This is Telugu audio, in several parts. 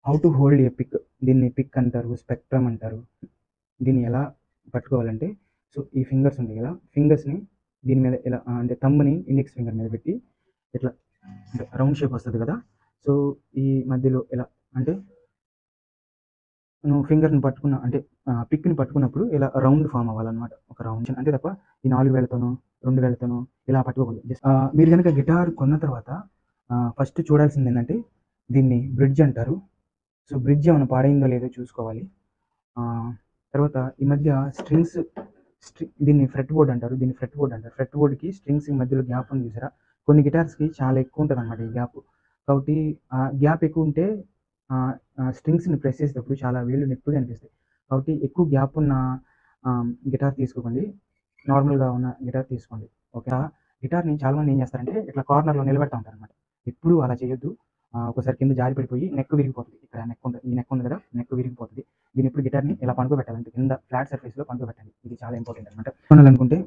How to hold a pick. దీన్ని పిక్ అంటారు, స్పెక్ట్రమ్ అంటారు. దీన్ని ఎలా పట్టుకోవాలంటే, సో ఈ ఫింగర్స్ ఉంటాయి కదా, ఫింగర్స్ని దీని మీద ఇలా అంటే థంబ్ని ఇండెక్స్ ఫింగర్ మీద పెట్టి ఇట్లా అంటే రౌండ్ షేప్ వస్తుంది కదా, సో ఈ మధ్యలో ఇలా అంటే నువ్వు ఫింగర్ని పట్టుకున్న అంటే పిక్ని పట్టుకున్నప్పుడు ఇలా రౌండ్ ఫామ్ అవ్వాలన్నమాట, ఒక రౌండ్. అంతే తప్ప ఈ 4 వేలతోనో 2 వేలతోనో ఇలా పట్టుకోకూడదు. జస్ట్ మీరు కనుక గిటార్ కొన్న తర్వాత ఫస్ట్ చూడాల్సింది ఏంటంటే దీన్ని బ్రిడ్జ్ అంటారు. సో బ్రిడ్జ్ ఏమైనా పాడైందో లేదో చూసుకోవాలి. తర్వాత ఈ మధ్య స్ట్రింగ్స్ దీన్ని ఫ్రెట్ బోర్డ్ అంటారు. ఫ్రెట్ బోర్డ్కి స్ట్రింగ్స్ మధ్యలో గ్యాప్ ఉంది చూసారా, కొన్ని గిటార్స్కి చాలా ఎక్కువ ఉంటుంది అన్నమాట ఈ గ్యాప్. కాబట్టి ఆ గ్యాప్ ఎక్కువ ఉంటే స్ట్రింగ్స్ని ప్రెస్ చేసేటప్పుడు చాలా వేళ్ళు నొప్పిగా అనిపిస్తాయి. కాబట్టి ఎక్కువ గ్యాప్ ఉన్న గిటార్ తీసుకోకండి, నార్మల్గా ఉన్న గిటార్ తీసుకోండి. ఓకే. గిటార్ని చాలామంది ఏం చేస్తారంటే ఇట్లా కార్నర్లో నిలబెడతా ఉంటారు అనమాట. ఎప్పుడు అలా చేయొద్దు. ఒకసారి కింద జారి పడిపోయి నెక్ విరిగిపోతుంది. ఇక్కడ నెక్ ఉంది, ఈ నెక్ ఉంది కదా, నెక్ విరిగిపోతుంది. దీని ఇప్పుడు గిటార్ని ఇలా పండుకోబెట్టాలంటే కింద ఫ్లాట్ సర్ఫేస్లో పండుకోబెట్టండి. ఇది చాలా ఇంపార్టెంట్ అనమాట. కొనాలనుకుంటే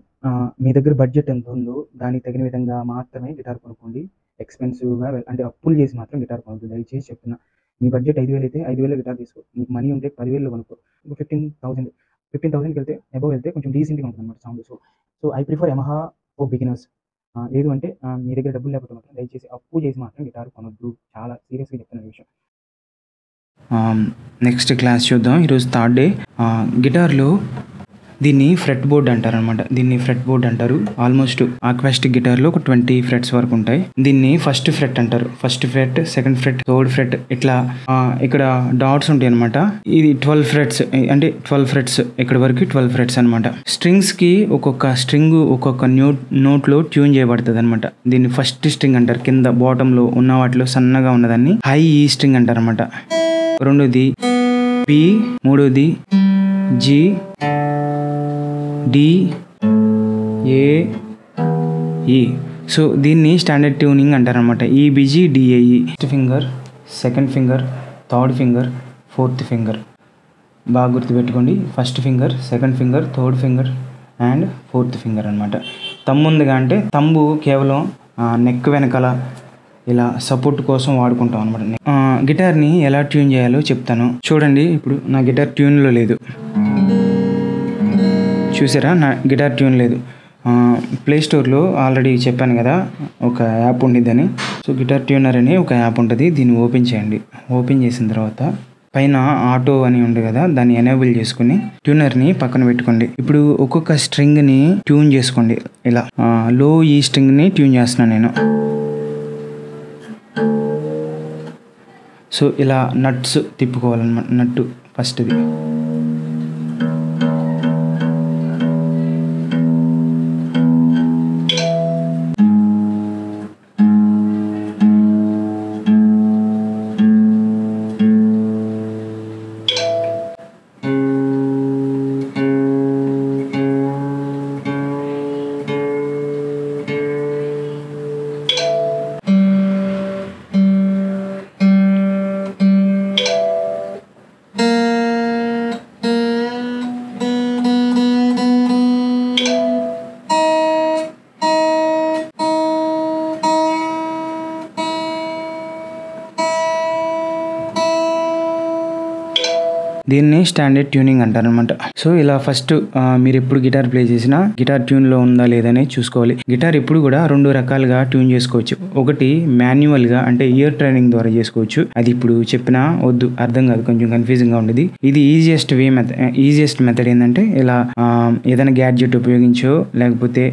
మీ దగ్గర బడ్జెట్ ఎంత ఉందో దానికి తగిన విధంగా మాత్రమే గిటార్ కొనుక్కోండి. ఎక్స్పెన్సివ్గా అంటే అప్పులు చేసి మాత్రం గిటార్ కొనుక్కోండి. దయచేసి చెప్తున్నా, మీ బడ్జెట్ 5,000 అయితే 5,000 గిటార్ తీసుకో. మీకు మనీ ఉంటే 10,000 కొనుక్కో. 15,000కి వెళ్తే అబవ్ వెళ్తే కొంచెం డీసెంట్గా ఉంటుంది అనమాట sound. So I prefer Yamaha for beginners. లేదు అంటే మీ దగ్గర డబ్బులు లేకపోతే మాత్రం దయచేసి అప్పు చేసి మాత్రం గిటార్ కొనొద్దు. చాలా సీరియస్గా చెప్తున్న విషయం. నెక్స్ట్ క్లాస్ చూద్దాం. ఈరోజు థర్డ్ డే. గిటార్లో దీన్ని ఫ్రెట్ బోర్డ్ అంటారు. ఆల్మోస్ట్ ఆక్వాస్టిక్ గిటార్లో ఒక 20 ఫ్రెట్స్ వరకు ఉంటాయి. దీన్ని ఫస్ట్ ఫ్రెట్ అంటారు. First fret, second fret, third fret, ఇట్లా ఇక్కడ డాట్స్ ఉంటాయి అనమాట. ఇది 12 ఫ్రెట్స్ అంటే 12 ఫ్రెట్స్ ఇక్కడ వరకు 12 ఫ్రెట్స్ అనమాట. స్ట్రింగ్స్ కి ఒక్కొక్క స్ట్రింగ్ ఒక్కొక్క నోట్ లో ట్యూన్ చేయబడుతుంది అనమాట. దీన్ని ఫస్ట్ స్ట్రింగ్ అంటారు. కింద బాటమ్ లో ఉన్న వాటిలో సన్నగా ఉన్నదాన్ని హై ఈ స్ట్రింగ్ అంటారు అనమాట. రెండోది పి, మూడోది జి, డి, ఏ, ఈ. సో దీన్ని స్టాండర్డ్ ట్యూనింగ్ అంటారనమాట. E B G D A E. First finger, second finger, third finger, fourth finger. బాగా గుర్తుపెట్టుకోండి. First finger, second finger, third finger and fourth finger అనమాట. తంబు ఉందిగా అంటే తంబు కేవలం నెక్ వెనకాల ఇలా సపోర్ట్ కోసం వాడుకుంటాం అనమాట. గిటార్ని ఎలా ట్యూన్ చేయాలో చెప్తాను చూడండి. ఇప్పుడు నా గిటార్ ట్యూన్లో లేదు, చూసారా, నా గిటార్ ట్యూన్ లేదు. ప్లే స్టోర్లో ఆల్రెడీ చెప్పాను కదా ఒక యాప్ ఉండిద్దని. సో గిటార్ ట్యూనర్ అని ఒక యాప్ ఉంటుంది. దీన్ని ఓపెన్ చేయండి. ఓపెన్ చేసిన తర్వాత పైన ఆటో అని ఉంది కదా, దాన్ని ఎనేబుల్ చేసుకుని ట్యూనర్ని పక్కన పెట్టుకోండి. ఇప్పుడు ఒక్కొక్క స్ట్రింగ్ని ట్యూన్ చేసుకోండి. ఇలా లో ఈ స్ట్రింగ్ని ట్యూన్ చేస్తున్నాను నేను. సో ఇలా నట్స్ తిప్పుకోవాలన్నమాట. నట్టు ఫస్ట్ది. దీన్ని స్టాండర్డ్ ట్యూనింగ్ అంటారనమాట. సో ఇలా ఫస్ట్ మీరు ఎప్పుడు గిటార్ ప్లే చేసినా గిటార్ ట్యూన్లో ఉందా లేదని చూసుకోవాలి. గిటార్ ఎప్పుడు కూడా 2 రకాలుగా ట్యూన్ చేసుకోవచ్చు. ఒకటి మాన్యువల్గా అంటే ఇయర్ ట్రైనింగ్ ద్వారా చేసుకోవచ్చు. అది ఇప్పుడు చెప్పినా వద్దు, అర్థం కాదు, కొంచెం కన్ఫ్యూజింగ్గా ఉండేది. ఇది ఈజియెస్ట్ మెథడ్ ఏంటంటే ఇలా ఏదైనా గ్యాడ్జెట్ ఉపయోగించో లేకపోతే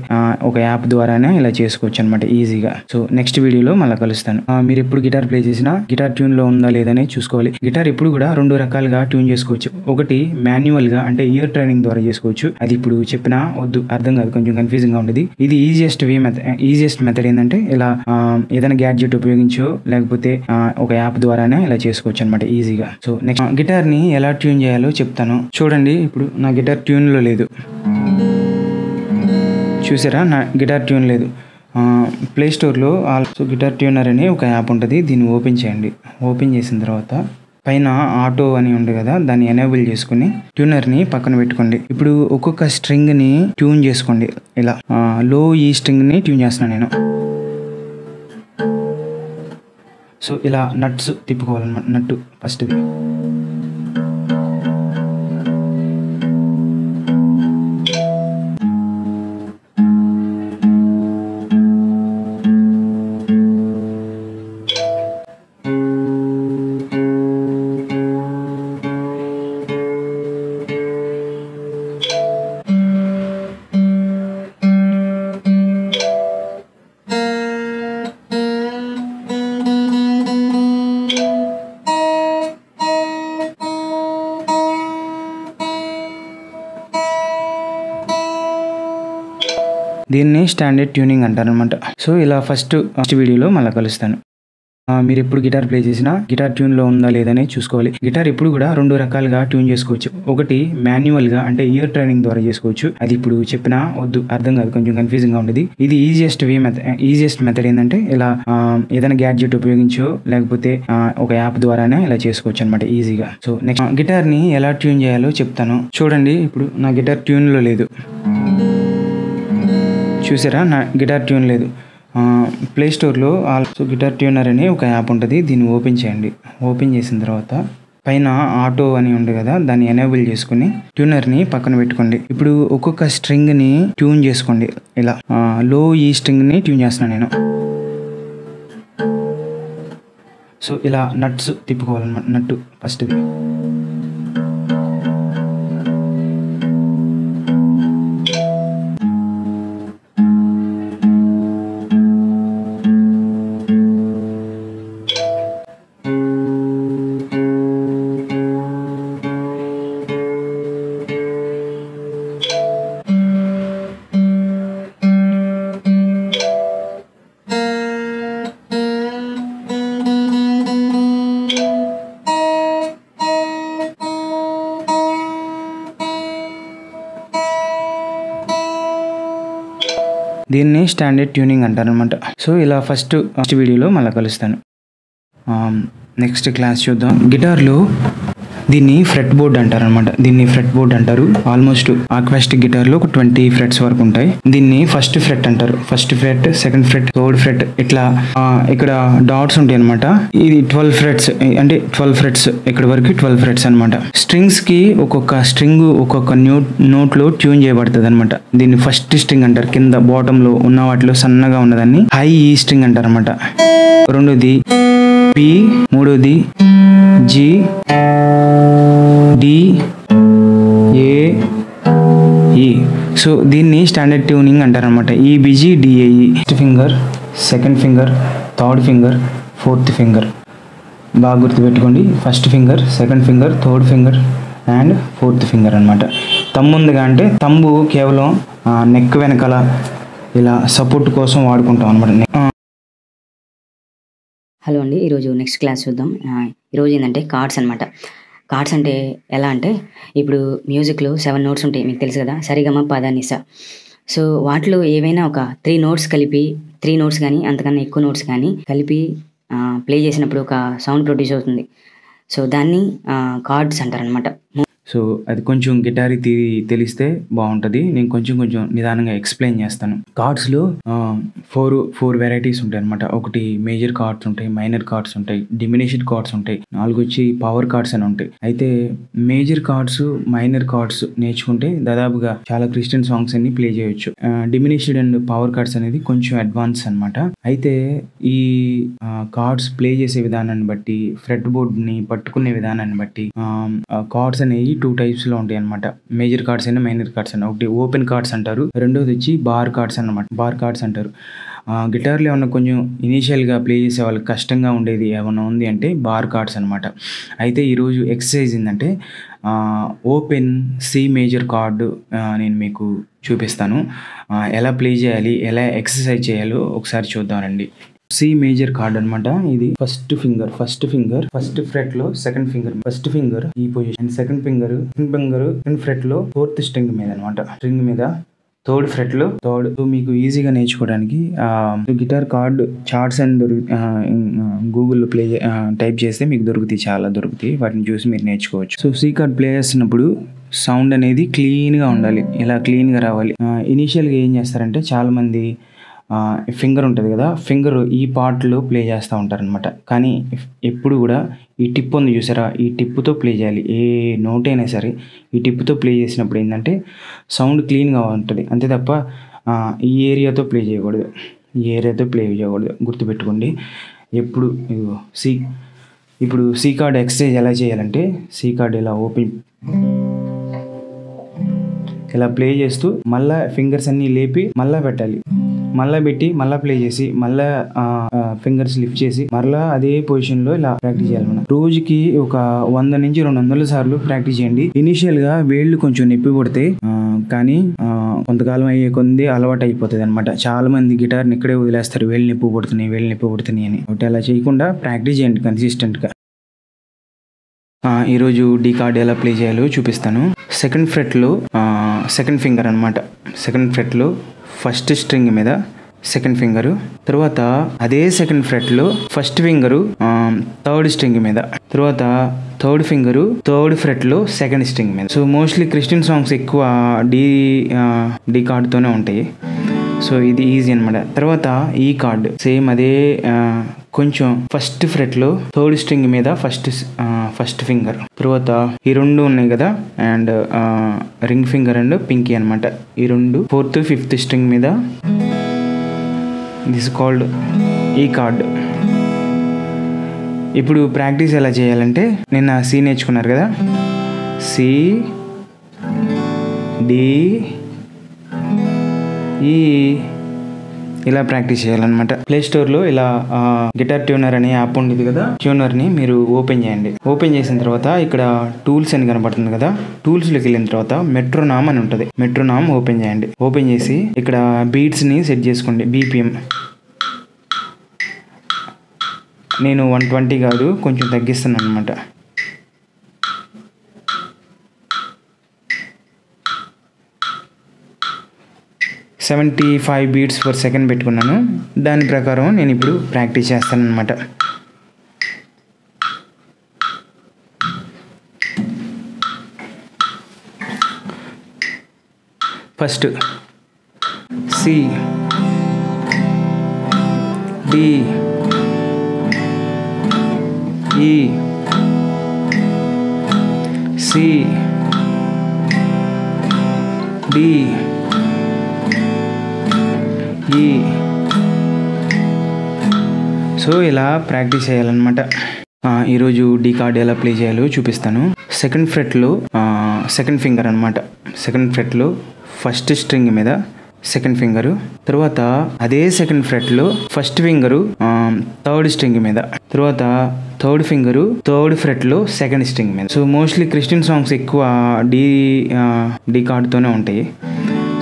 ఒక యాప్ ద్వారానే ఇలా చేసుకోవచ్చు అనమాట ఈజీగా. సో నెక్స్ట్ వీడియోలో మళ్ళీ కలుస్తాను. మీరు ఎప్పుడు గిటార్ ప్లే చేసినా గిటార్ ట్యూన్లో ఉందా లేదని చూసుకోవాలి. గిటార్ ఎప్పుడు కూడా 2 రకాలుగా ట్యూన్ చేసుకోవచ్చు. ఒకటి మాన్యువల్గా అంటే ఇయర్ ట్రైనింగ్ ద్వారా చేసుకోవచ్చు. అది ఇప్పుడు చెప్పినా వద్దు, అర్థం కాదు, కొంచెం కన్ఫ్యూజింగ్ గా ఉండేది. ఇది ఈజియెస్ట్ మెథడ్ ఏంటంటే ఇలా ఏదైనా గ్యాడ్జెట్ ఉపయోగించో లేకపోతే ఒక యాప్ ద్వారానే ఇలా చేసుకోవచ్చు అనమాట ఈజీగా. సో నెక్స్ట్ గిటార్ ని ఎలా ట్యూన్ చేయాలో చెప్తాను చూడండి. ఇప్పుడు నా గిటార్ ట్యూన్ లో లేదు, చూసారా, నా గిటార్ ట్యూన్ లేదు. ప్లే స్టోర్లో ఆల్సో గిటార్ ట్యూనర్ అని ఒక యాప్ ఉంటుంది. దీన్ని ఓపెన్ చేయండి. ఓపెన్ చేసిన తర్వాత పైన ఆటో అని ఉంది కదా, దాన్ని ఎనేబుల్ చేసుకుని ట్యూనర్ని పక్కన పెట్టుకోండి. ఇప్పుడు ఒక్కొక్క స్ట్రింగ్ని ట్యూన్ చేసుకోండి. ఇలా లో ఈ స్ట్రింగ్ని ట్యూన్ చేస్తున్నాను నేను. సో ఇలా నట్స్ తిప్పుకోవాలన్నమాట. నట్టు ఫస్ట్ది. దీన్ని స్టాండర్డ్ ట్యూనింగ్ అంటారనమాట. సో ఇలా ఫస్ట్ వీడియోలో మళ్ళీ కలుస్తాను. మీరు ఎప్పుడు గిటార్ ప్లే చేసినా గిటార్ ట్యూన్లో ఉందా లేదని చూసుకోవాలి. గిటార్ ఎప్పుడు కూడా 2 రకాలుగా ట్యూన్ చేసుకోవచ్చు. ఒకటి మాన్యువల్గా అంటే ఇయర్ ట్రైనింగ్ ద్వారా చేసుకోవచ్చు. అది ఇప్పుడు చెప్పినా వద్దు, అర్థం కాదు, కొంచెం కన్ఫ్యూజింగ్గా ఉంటుంది. ఇది ఈజియెస్ట్ మెథడ్ ఏంటంటే ఇలా ఏదైనా గ్యాడ్జెట్ ఉపయోగించో లేకపోతే ఒక యాప్ ద్వారానే ఇలా చేసుకోవచ్చు అనమాట ఈజీగా. సో నెక్స్ట్ గిటార్ని ఎలా ట్యూన్ చేయాలో చెప్తాను చూడండి. ఇప్పుడు నా గిటార్ ట్యూన్లో లేదు, చూసారా, నా గిటార్ ట్యూన్ లేదు. ప్లే స్టోర్లో ఆల్సో గిటార్ ట్యూనర్ అని ఒక యాప్ ఉంటుంది. దీన్ని ఓపెన్ చేయండి. ఓపెన్ చేసిన తర్వాత పైన ఆటో అని ఉంది కదా, దాన్ని ఎనేబుల్ చేసుకుని ట్యూనర్ని పక్కన పెట్టుకోండి. ఇప్పుడు ఒక్కొక్క స్ట్రింగ్ని ట్యూన్ చేసుకోండి. ఇలా లో ఈ స్ట్రింగ్ని ట్యూన్ చేస్తున్నాను నేను. సో ఇలా నట్స్ తిప్పుకోవాలన్నమాట. నట్టు ఫస్ట్ది. దీన్ని స్టాండర్డ్ ట్యూనింగ్ అంటారనమాట. సో ఇలా ఫస్ట్ వీడియోలో మళ్ళీ కలుస్తాను. నెక్స్ట్ క్లాస్ చూద్దాం. గిటార్లో దీన్ని ఫ్రెట్ బోర్డ్ అంటారనమాట. దీన్ని ఫ్రెట్ బోర్డ్ అంటారు. ఆల్మోస్ట్ అక్వాస్టిక్ గిటార్లో ఒక 20 ఫ్రెట్స్ వరకు ఉంటాయి. దీన్ని ఫస్ట్ ఫ్రెట్ అంటారు. First fret, second fret, third fret, ఇట్లా ఇక్కడ డాట్స్ ఉంటాయి అనమాట. ఇది 12 ఫ్రెట్స్ అంటే 12 ఫ్రెట్స్ ఇక్కడ వరకు 12 ఫ్రెట్స్ అనమాట. స్ట్రింగ్స్ కి ఒక్కొక్క స్ట్రింగ్ ఒక్కొక్క నోట్ లో ట్యూన్ చేయబడుతుంది అనమాట. దీన్ని ఫస్ట్ స్ట్రింగ్ అంటారు. కింద బాటమ్ లో ఉన్న వాటిలో సన్నగా ఉన్నదాన్ని హై ఈ స్ట్రింగ్ అంటారు అనమాట. రెండోది పి, మూడోది జి, డి, ఏ, ఈ. సో దీన్ని స్టాండర్డ్ ట్యూనింగ్ అంటారనమాట. ఈ busy DAE. First finger, second finger, third finger, fourth finger. బాగా గుర్తుపెట్టుకోండి. First finger, second finger, third finger and fourth finger అనమాట. తమ్ము ఉందిగా అంటే తమ్ము కేవలం నెక్ వెనకాల ఇలా సపోర్ట్ కోసం వాడుకుంటాం అనమాట. హలో అండి, ఈరోజు నెక్స్ట్ క్లాస్ చూద్దాం. ఈరోజు ఏంటంటే కార్డ్స్ అనమాట. కార్డ్స్ అంటే ఎలా అంటే ఇప్పుడు మ్యూజిక్లో 7 నోట్స్ ఉంటాయి, మీకు తెలుసు కదా, సరిగమ పద నిస. సో వాటిలో ఏవైనా ఒక 3 నోట్స్ కలిపి 3 నోట్స్ కానీ అంతకన్నా ఎక్కువ నోట్స్ కానీ కలిపి ప్లే చేసినప్పుడు ఒక సౌండ్ ప్రొడ్యూస్ అవుతుంది. సో దాన్ని కార్డ్స్ అంటారనమాట. సో అది కొంచెం గిటార్ తెలిస్తే బాగుంటుంది. నేను కొంచెం నిదానంగా ఎక్స్ప్లెయిన్ చేస్తాను. కార్డ్స్లో 4 వెరైటీస్ ఉంటాయి అనమాట. ఒకటి మేజర్ కార్డ్స్ ఉంటాయి, మైనర్ కార్డ్స్ ఉంటాయి, డిమినిష్డ్ కార్డ్స్ ఉంటాయి, 4 వచ్చి పవర్ కార్డ్స్ అని ఉంటాయి. అయితే మేజర్ కార్డ్స్, మైనర్ కార్డ్స్ నేర్చుకుంటే దాదాపుగా చాలా క్రిస్టియన్ సాంగ్స్ అన్ని ప్లే చేయొచ్చు. డిమినిష్డ్ అండ్ పవర్ కార్డ్స్ అనేది కొంచెం అడ్వాన్స్ అనమాట. అయితే ఈ కార్డ్స్ ప్లే చేసే విధానాన్ని బట్టి, ఫ్రెట్ బోర్డ్ని పట్టుకునే విధానాన్ని బట్టి కార్డ్స్ అనేవి 2 టైప్స్ లో ఉంటాయి అనమాట. మేజర్ కార్డ్స్ అయినా మైనర్ కార్డ్స్ అయినా. ఒకటి ఓపెన్ కార్డ్స్ అంటారు, రెండోది వచ్చి బార్ కార్డ్స్ అన్నమాట. బార్ కార్డ్స్ అంటారు. గిటార్లో ఏమన్నా కొంచెం ఇనీషియల్గా ప్లే చేసే వాళ్ళకి కష్టంగా ఉండేది ఏమన్నా ఉంది అంటే బార్ కార్డ్స్ అనమాట. అయితే ఈరోజు ఎక్సర్సైజ్ ఏంటంటే ఓపెన్ సి మేజర్ కార్డు నేను మీకు చూపిస్తాను. ఎలా ప్లే చేయాలి, ఎలా ఎక్సర్సైజ్ చేయాలో ఒకసారి చూద్దామండి. సి మేజర్ కార్డ్ అనమాట. ఇది ఫస్ట్ ఫస్ట్ ఫ్రెట్ లో సెకండ్ ఫింగర్, ఫస్ట్ ఫింగర్ ఈ పొజిషన్, సెకండ్ ఫింగర్ ఫ్రెట్ లో ఫోర్త్ స్ట్రింగ్ మీద అనమాట. స్ట్రింగ్ మీద థర్డ్ ఫ్రెట్ లో థర్డ్. మీకు ఈజీగా నేర్చుకోవడానికి గిటార్ కార్డ్ చార్ట్స్ అండ్ గూగుల్లో ప్లే టైప్ చేస్తే మీకు దొరుకుతాయి, చాలా దొరుకుతాయి. వాటిని చూసి మీరు నేర్చుకోవచ్చు. సో సి కార్డ్ ప్లే చేస్తున్నప్పుడు సౌండ్ అనేది క్లీన్గా ఉండాలి, ఇలా క్లీన్గా రావాలి. ఇనీషియల్గా ఏం చేస్తారంటే చాలామంది ఫింగర్ ఉంటుంది కదా, ఫింగర్ ఈ పార్ట్లో ప్లే చేస్తూ ఉంటారనమాట. కానీ ఎప్పుడు కూడా ఈ టిప్ ఉంది చూసారా, ఈ టిప్తో ప్లే చేయాలి. ఏ నోట్ అయినా సరే ఈ టిప్తో ప్లే చేసినప్పుడు ఏంటంటే సౌండ్ క్లీన్గా ఉంటుంది. అంతే తప్ప ఈ ఏరియాతో ప్లే చేయకూడదు, ఈ ఏరియాతో ప్లే చేయకూడదు, గుర్తుపెట్టుకోండి. ఎప్పుడు ఇప్పుడు సి కార్డ్ ఎక్సర్సైజ్ ఎలా చేయాలంటే, సి కార్డ్ ఇలా ఓపెన్ ఇలా ప్లే చేస్తూ మళ్ళీ ఫింగర్స్ అన్నీ లేపి మళ్ళీ పెట్టాలి, మళ్ళీ పెట్టి మళ్ళీ ప్లే చేసి మళ్ళీ ఫింగర్స్ లిఫ్ట్ చేసి మళ్ళీ అదే పొజిషన్లో ఇలా ప్రాక్టీస్ చేయాలి. మనం రోజుకి ఒక 100 నుంచి 200 సార్లు ప్రాక్టీస్ చేయండి. ఇనీషియల్గా వేళ్ళు కొంచెం నొప్పి పడితే కానీ కొంతకాలం అయ్యే కొంది అలవాటు అయిపోతుంది అనమాట. చాలా మంది గిటార్ని ఇక్కడే వదిలేస్తారు, వేళ్ళు నొప్పి పడుతున్నాయి అని. ఒకటి అలా చేయకుండా ప్రాక్టీస్ చేయండి కన్సిస్టెంట్గా. ఈరోజు డి కార్డ్ ఎలా ప్లే చేయాలో చూపిస్తాను. సెకండ్ ఫ్రెట్లో సెకండ్ ఫింగర్ అనమాట, సెకండ్ ఫ్రెట్లో ఫస్ట్ స్ట్రింగ్ మీద సెకండ్ ఫింగరు, తర్వాత అదే సెకండ్ ఫ్రెట్లో ఫస్ట్ ఫింగరు థర్డ్ స్ట్రింగ్ మీద, తర్వాత థర్డ్ ఫింగరు థర్డ్ ఫ్రెట్లో సెకండ్ స్ట్రింగ్ మీద. సో మోస్ట్లీ క్రిస్టియన్ సాంగ్స్ ఎక్కువ డి కార్డ్తోనే ఉంటాయి. సో ఇది ఈజీ అనమాట. తర్వాత ఈ కార్డ్ సేమ్ అదే, కొంచెం ఫస్ట్ ఫ్రెట్లో థర్డ్ స్ట్రింగ్ మీద ఫస్ట్ ఫింగర్, తర్వాత ఈ రెండు ఉన్నాయి కదా, and ring finger and Pinky అనమాట. ఈ రెండు ఫోర్త్ ఫిఫ్త్ స్ట్రింగ్ మీద. దిస్ కాల్డ్ ఈ కార్డ్. ఇప్పుడు ప్రాక్టీస్ ఎలా చేయాలంటే, నిన్న సి నేర్చుకున్నారు కదా, సి డి ఈ ఇలా ప్రాక్టీస్ చేయాలన్నమాట. ప్లే స్టోర్లో ఇలా గిటార్ ట్యూనర్ అనే యాప్ ఉండేది కదా, ట్యూనర్ని మీరు ఓపెన్ చేయండి. ఓపెన్ చేసిన తర్వాత ఇక్కడ టూల్స్ అని కనబడుతుంది కదా, టూల్స్లోకి వెళ్ళిన తర్వాత మెట్రోనామ్ అని ఉంటుంది, మెట్రోనామ్ ఓపెన్ చేయండి. ఓపెన్ చేసి ఇక్కడ బీట్స్ని సెట్ చేసుకోండి. బీపీఎం నేను 120 కాదు, కొంచెం తగ్గిస్తున్నాను అనమాట. $75 beats per second పెట్టుకున్నాను. దాని ప్రకారం నేను ఇప్పుడు ప్రాక్టీస్ చేస్తాను అనమాట. First C D E C D E. So ఇలా ప్రాక్టీస్ చేయాలన్నమాట. ఈరోజు డి కార్డ్ ఎలా ప్లే చేయాలో చూపిస్తాను. సెకండ్ ఫ్రెట్లో సెకండ్ ఫింగర్ అనమాట, సెకండ్ ఫ్రెట్లో ఫస్ట్ స్ట్రింగ్ మీద సెకండ్ ఫింగరు, తర్వాత అదే సెకండ్ ఫ్రెట్లో ఫస్ట్ ఫింగరు థర్డ్ స్ట్రింగ్ మీద, తర్వాత థర్డ్ ఫింగరు థర్డ్ ఫ్రెట్లో సెకండ్ స్ట్రింగ్ మీద. సో మోస్ట్లీ క్రిస్టియన్ సాంగ్స్ ఎక్కువ డి కార్డ్తోనే ఉంటాయి.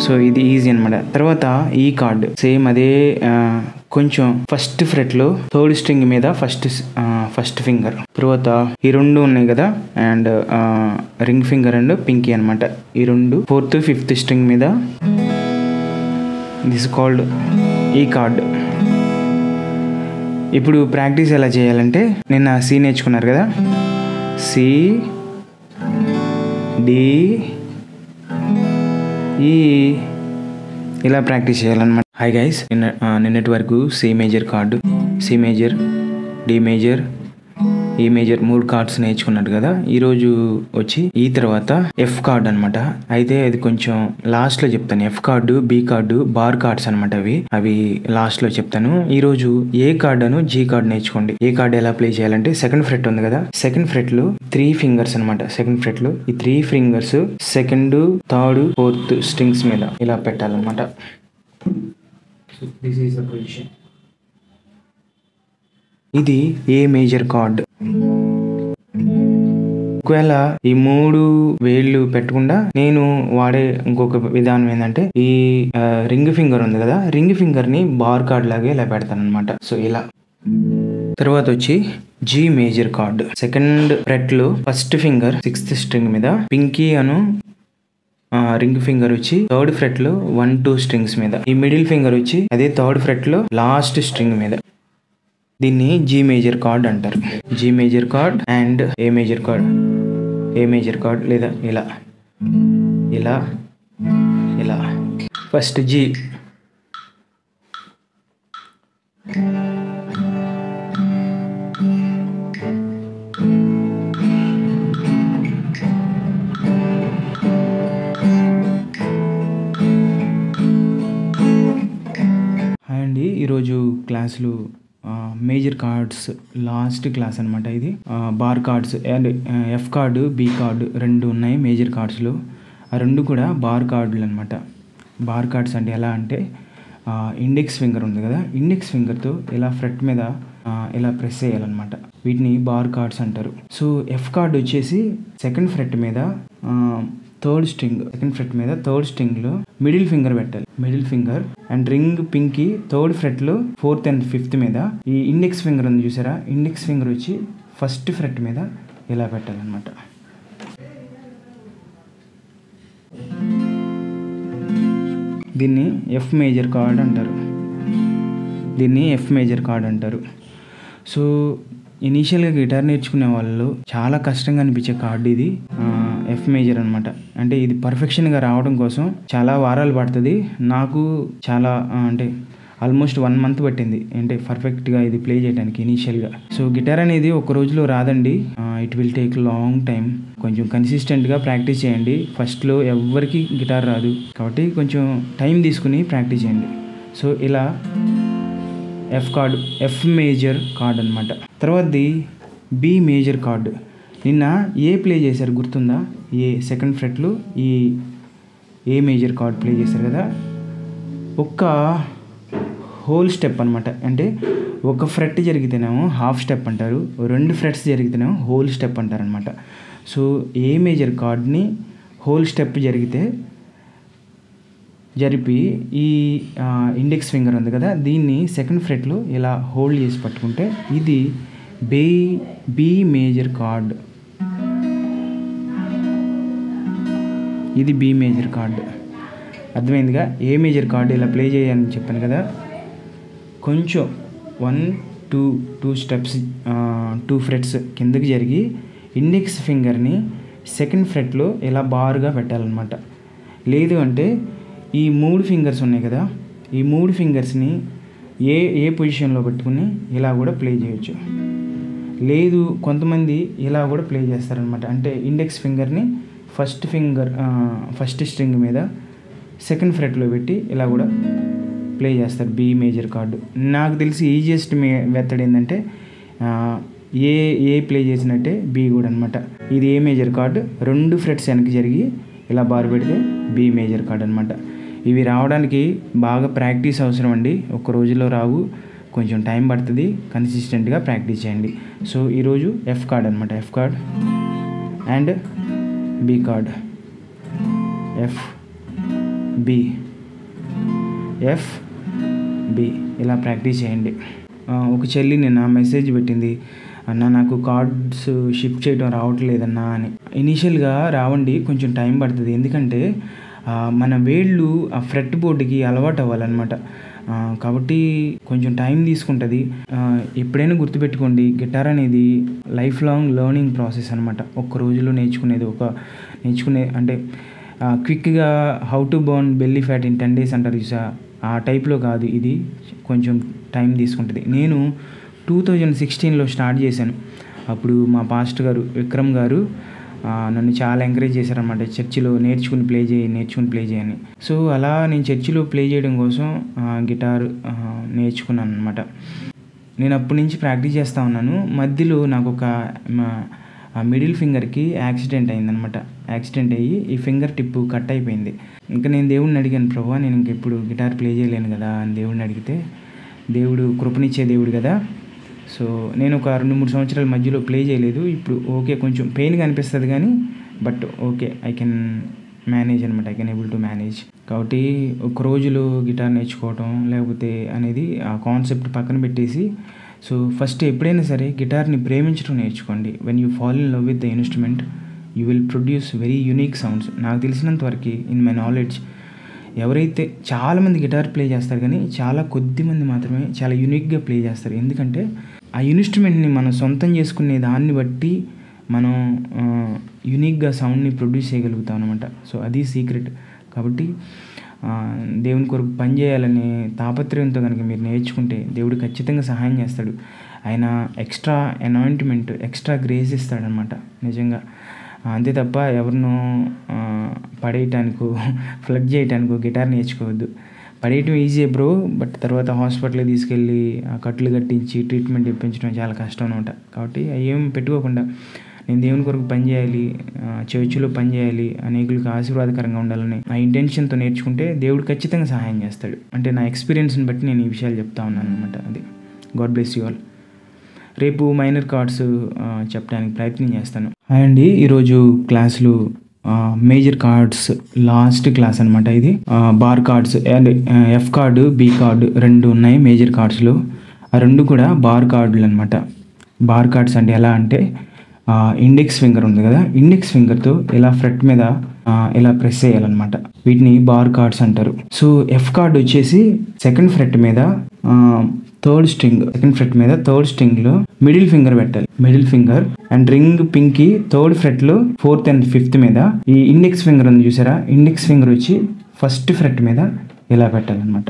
సో ఇది ఈజీ అనమాట. తర్వాత ఈ కార్డ్ సేమ్ అదే, కొంచెం ఫస్ట్ ఫ్రెట్లో థర్డ్ స్ట్రింగ్ మీద ఫస్ట్ ఫింగర్, తర్వాత ఈ రెండు ఉన్నాయి కదా, and ring finger and Pinky అనమాట. ఈ రెండు ఫోర్త్ ఫిఫ్త్ స్ట్రింగ్ మీద. దిస్ కాల్డ్ ఈ కార్డ్. ఇప్పుడు ప్రాక్టీస్ ఎలా చేయాలంటే, నిన్న సి నేర్చుకున్నారు కదా, సి డి ఈ ఇలా ప్రాక్టీస్ చేయాలన్నమాట. హాయ్ గైస్, నిన్నటి వరకు C major chord, C major, D major, E major 3 chords నేర్చుకున్నాడు కదా. ఈరోజు వచ్చి ఈ తర్వాత ఎఫ్ కార్డ్ అనమాట. అయితే అది కొంచెం లాస్ట్లో చెప్తాను. F chord, B chord, bar chords అనమాట. అవి లాస్ట్లో చెప్తాను. ఈరోజు ఏ కార్డ్ అను జీ కార్డ్ నేర్చుకోండి. ఏ కార్డ్ ఎలా ప్లే చేయాలంటే, సెకండ్ ఫ్రెట్ ఉంది కదా, సెకండ్ ఫ్రెట్ లో 3 ఫింగర్స్ అనమాట. సెకండ్ ఫ్రెట్ లో ఈ 3 fingers second, third, fourth strings మీద ఇలా పెట్టాలన్నమాట. This is the position. ఇది ఏ మేజర్ కార్డ్. ఒకవేళ ఈ 3 వేళ్ళు పెట్టకుండా నేను వాడే ఇంకొక విధానం ఏంటంటే, ఈ రింగ్ ఫింగర్ ఉంది కదా, రింగ్ ఫింగర్ ని బార్ కార్డ్ లాగే ఇలా పెడతాను అనమాట. సో ఇలా. తర్వాత వచ్చి G major chord. Second fret లో ఫస్ట్ ఫింగర్ 6th స్ట్రింగ్ మీద, పింకీ అను రింగ్ ఫింగర్ వచ్చి థర్డ్ ఫ్రెట్ లో 1, 2 స్ట్రింగ్స్ మీద, ఈ మిడిల్ ఫింగర్ వచ్చి అదే థర్డ్ ఫ్రెట్ లో లాస్ట్ స్ట్రింగ్ మీద. దీన్ని జీ మేజర్ కార్డ్ అంటారు. G major chord and A major chord, A major chord లేదా ఇలా ఇలా ఇలా. ఫస్ట్ జీ, క్లాసులు మేజర్ కార్డ్స్ లాస్ట్ క్లాస్ అనమాట ఇది. Bar chords and F chord, B chord 2 ఉన్నాయి మేజర్ కార్డ్స్లో. ఆ 2 కూడా బార్ కార్డులు అనమాట. బార్ కార్డ్స్ అంటే ఎలా అంటే ఇండెక్స్ ఫింగర్ ఉంది కదా, ఇండెక్స్ ఫింగర్తో ఇలా ఫ్రెట్ మీద ఇలా ప్రెస్ చేయాలన్నమాట. వీటిని బార్ కార్డ్స్ అంటారు. సో ఎఫ్ కార్డ్ వచ్చేసి సెకండ్ ఫ్రెట్ మీద సెకండ్ ఫ్రెట్ మీద థర్డ్ స్ట్రింగ్లో మిడిల్ ఫింగర్ పెట్టాలి. Middle finger and ring pinky third ఫ్రెట్లో 4th and 5th మీద. ఈ ఇండెక్స్ ఫింగర్ ఉంది చూసారా, ఇండెక్స్ ఫింగర్ వచ్చి ఫస్ట్ ఫ్రెట్ మీద ఇలా పెట్టాలన్నమాట. దీన్ని ఎఫ్ మేజర్ కార్డ్ అంటారు. సో ఇనీషియల్గా గిటార్ నేర్చుకునే వాళ్ళు చాలా కష్టంగా అనిపించే కార్డు ఇది ఎఫ్ మేజర్ అనమాట. అంటే ఇది పర్ఫెక్షన్గా రావడం కోసం చాలా వారాలు పడుతుంది. నాకు చాలా అంటే ఆల్మోస్ట్ 1 month పట్టింది అంటే పర్ఫెక్ట్గా ఇది ప్లే చేయడానికి ఇనీషియల్గా. సో గిటార్ అనేది ఒక రోజులో రాదండి, it will take long time. కొంచెం కన్సిస్టెంట్గా ప్రాక్టీస్ చేయండి. ఫస్ట్లో ఎవరికి గిటార్ రాదు కాబట్టి కొంచెం టైం తీసుకుని ప్రాక్టీస్ చేయండి. సో ఇలా ఎఫ్ మేజర్ కార్డ్ అనమాట. తర్వాతది బి మేజర్ కార్డు. నిన్న ఏ ప్లే చేశారు గుర్తుందా? సెకండ్ ఫ్రెట్లో ఈ ఏ మేజర్ కార్డ్ ప్లే చేశారు కదా, ఒక్క హోల్ స్టెప్ అనమాట. అంటే ఒక ఫ్రెట్ జరిగితేనేమో హాఫ్ స్టెప్ అంటారు, 2 ఫ్రెట్స్ జరిగితేనేమో హోల్ స్టెప్ అంటారు అనమాట. సో ఏ మేజర్ కార్డ్ని హోల్ స్టెప్ జరిపి ఈ ఇండెక్స్ ఫింగర్ ఉంది కదా, దీన్ని సెకండ్ ఫ్రెట్లో ఇలా హోల్డ్ చేసి పట్టుకుంటే ఇది బి మేజర్ కార్డ్. ఇది బి మేజర్ కార్డ్. అర్థమైందిగా? ఏ మేజర్ కార్డు ఇలా ప్లే చేయాలని చెప్పాను కదా, కొంచెం 1-2 స్టెప్స్ 2 ఫ్రెట్స్ కిందకి జరిగి ఇండెక్స్ ఫింగర్ని సెకండ్ ఫ్రెట్లో ఇలా బారుగా పెట్టాలన్నమాట. లేదు అంటే ఈ 3 ఫింగర్స్ ఉన్నాయి కదా, ఈ 3 ఫింగర్స్ని ఏ పొజిషన్లో పెట్టుకుని ఇలా కూడా ప్లే చేయొచ్చు. లేదు కొంతమంది ఇలా కూడా ప్లే చేస్తారనమాట. అంటే ఇండెక్స్ ఫింగర్ని ఫస్ట్ స్ట్రింగ్ మీద సెకండ్ ఫ్రెట్లో పెట్టి ఇలా కూడా ప్లే చేస్తారు బి మేజర్ కార్డు. నాకు తెలిసి ఈజియెస్ట్ మెథడ్ ఏంటంటే ఏ ప్లే చేసినట్టే బి కూడా అనమాట. ఇది ఏ మేజర్ కార్డు, 2 ఫ్రెట్స్ వెనక్కి జరిగి ఇలా బారు పెడితే బి మేజర్ కార్డ్ అనమాట. ఇవి రావడానికి బాగా ప్రాక్టీస్ అవసరం అండి, ఒక్క రోజులో రావు, కొంచెం టైం పడుతుంది. కన్సిస్టెంట్గా ప్రాక్టీస్ చేయండి. సో ఈరోజు ఎఫ్ కార్డ్ అనమాట, F chord and B chord, F B ఇలా ప్రాక్టీస్ చేయండి. ఒక చెల్లి నిన్న మెసేజ్ పెట్టింది, అన్న నాకు కార్డ్స్ షిఫ్ట్ చేయడం రావట్లేదన్నా అని. ఇనీషియల్గా రావండి, కొంచెం టైం పడుతుంది. ఎందుకంటే మన వేళ్ళు ఆ ఫ్రెట్ బోర్డుకి అలవాటు అవ్వాలన్నమాట. కాబట్టి కొంచెం టైం తీసుకుంటుంది. ఎప్పుడైనా గుర్తుపెట్టుకోండి, గిటార్ అనేది లైఫ్ లాంగ్ లెర్నింగ్ ప్రాసెస్ అనమాట. ఒక్క రోజులో నేర్చుకునే అంటే క్విక్గా how to burn belly fat in 10 days అంటారు చూసా, ఆ టైప్లో కాదు, ఇది కొంచెం టైం తీసుకుంటుంది. నేను 2016లో స్టార్ట్ చేశాను. అప్పుడు మా పాస్టర్ గారు విక్రమ్ గారు నన్ను చాలా ఎంకరేజ్ చేశారన్నమాట. చర్చిలో నేర్చుకుని ప్లే చేయని. సో అలా నేను చర్చిలో ప్లే చేయడం కోసం గిటార్ నేర్చుకున్నాను అనమాట. నేను అప్పటి నుంచి ప్రాక్టీస్ చేస్తూ ఉన్నాను. మధ్యలో నాకు ఒక మిడిల్ ఫింగర్కి యాక్సిడెంట్ అయిందనమాట. యాక్సిడెంట్ అయ్యి ఈ ఫింగర్ టిప్ కట్ అయిపోయింది. ఇంకా నేను దేవుడిని అడిగాను, ప్రభువా నేను ఇంకెప్పుడు గిటార్ ప్లే చేయలేను కదా అని దేవుడిని అడిగితే, దేవుడు కృపనిచ్చే దేవుడు కదా. సో నేను ఒక 2-3 సంవత్సరాల మధ్యలో ప్లే చేయలేదు. ఇప్పుడు ఓకే, కొంచెం పెయిన్గా అనిపిస్తుంది కానీ but okay, I can manage అనమాట, I can able to manage. కాబట్టి ఒక రోజులో గిటార్ నేర్చుకోవటం లేకపోతే అనేది ఆ కాన్సెప్ట్ పక్కన పెట్టేసి, సో ఫస్ట్ ఎప్పుడైనా సరే గిటార్ని ప్రేమించడం నేర్చుకోండి. When you fall in love with the instrument you will produce very unique sounds. నాకు తెలిసినంత వరకు ఇన్ మై నాలెడ్జ్ ఎవరైతే చాలామంది గిటార్ ప్లే చేస్తారు కానీ చాలా కొద్ది మంది మాత్రమే చాలా యూనిక్గా ప్లే చేస్తారు. ఎందుకంటే ఆ ఇన్స్ట్రుమెంట్ని మనం సొంతం చేసుకునే దాన్ని బట్టి మనం యూనిక్గా సౌండ్ని ప్రొడ్యూస్ చేయగలుగుతాం అనమాట. సో అది సీక్రెట్. కాబట్టి దేవుని కొరకు పని చేయాలనే తాపత్రయంతో కనుక మీరు నేర్చుకుంటే దేవుడు ఖచ్చితంగా సహాయం చేస్తాడు. ఆయన ఎక్స్ట్రా అనాయింట్మెంట్, ఎక్స్ట్రా గ్రేస్ ఇస్తాడనమాట నిజంగా. అంతే తప్ప ఎవరినో పడేయటానికో ఫ్లడ్ చేయటానికో గిటార్ నేర్చుకోవద్దు. పడేయటం ఈజీ బ్రో, బట్ తర్వాత హాస్పిటల్కి తీసుకెళ్ళి ఆ కట్లు కట్టించి ట్రీట్మెంట్ ఇప్పించడం చాలా కష్టం అనమాట. కాబట్టి ఏం పెట్టుకోకుండా నేను దేవుని కొరకు పని చేయాలి, చర్చిలో పని చేయాలి, అనేకులకు ఆశీర్వాదకరంగా ఉండాలని ఆ ఇంటెన్షన్తో నేర్చుకుంటే దేవుడు ఖచ్చితంగా సహాయం చేస్తాడు. అంటే నా ఎక్స్పీరియన్స్ని బట్టి నేను ఈ విషయాలు చెప్తా ఉన్నాను అనమాట. అది గాడ్ బ్లెస్ యూ ఆల్. రేపు మైనర్ కార్డ్స్ చెప్పడానికి ప్రయత్నం చేస్తాను. అండ్ ఈరోజు క్లాసులు మేజర్ కార్డ్స్ లాస్ట్ క్లాస్ అనమాట. ఇది bar chords and F chord, B chord 2 ఉన్నాయి మేజర్ కార్డ్స్లో. ఆ 2 కూడా బార్ కార్డులు అనమాట. బార్ కార్డ్స్ అంటే ఎలా అంటే ఇండెక్స్ ఫింగర్ ఉంది కదా, ఇండెక్స్ ఫింగర్తో ఇలా ఫ్రెట్ మీద ఇలా ప్రెస్ చేయాలన్నమాట. వీటిని బార్ కార్డ్స్ అంటారు. సో ఎఫ్ కార్డ్ వచ్చేసి సెకండ్ ఫ్రెట్ మీద థర్డ్ స్ట్రింగ్, సెకండ్ ఫ్రెట్ మీద థర్డ్ స్ట్రింగ్లో మిడిల్ ఫింగర్ పెట్టాలి. Middle finger and ring pinky third ఫ్రెట్లో 4th and 5th మీద ఈ ఇండెక్స్ ఫింగర్ ఉంది చూసారా, ఇండెక్స్ ఫింగర్ వచ్చి ఫస్ట్ ఫ్రెట్ మీద ఇలా పెట్టాలన్నమాట.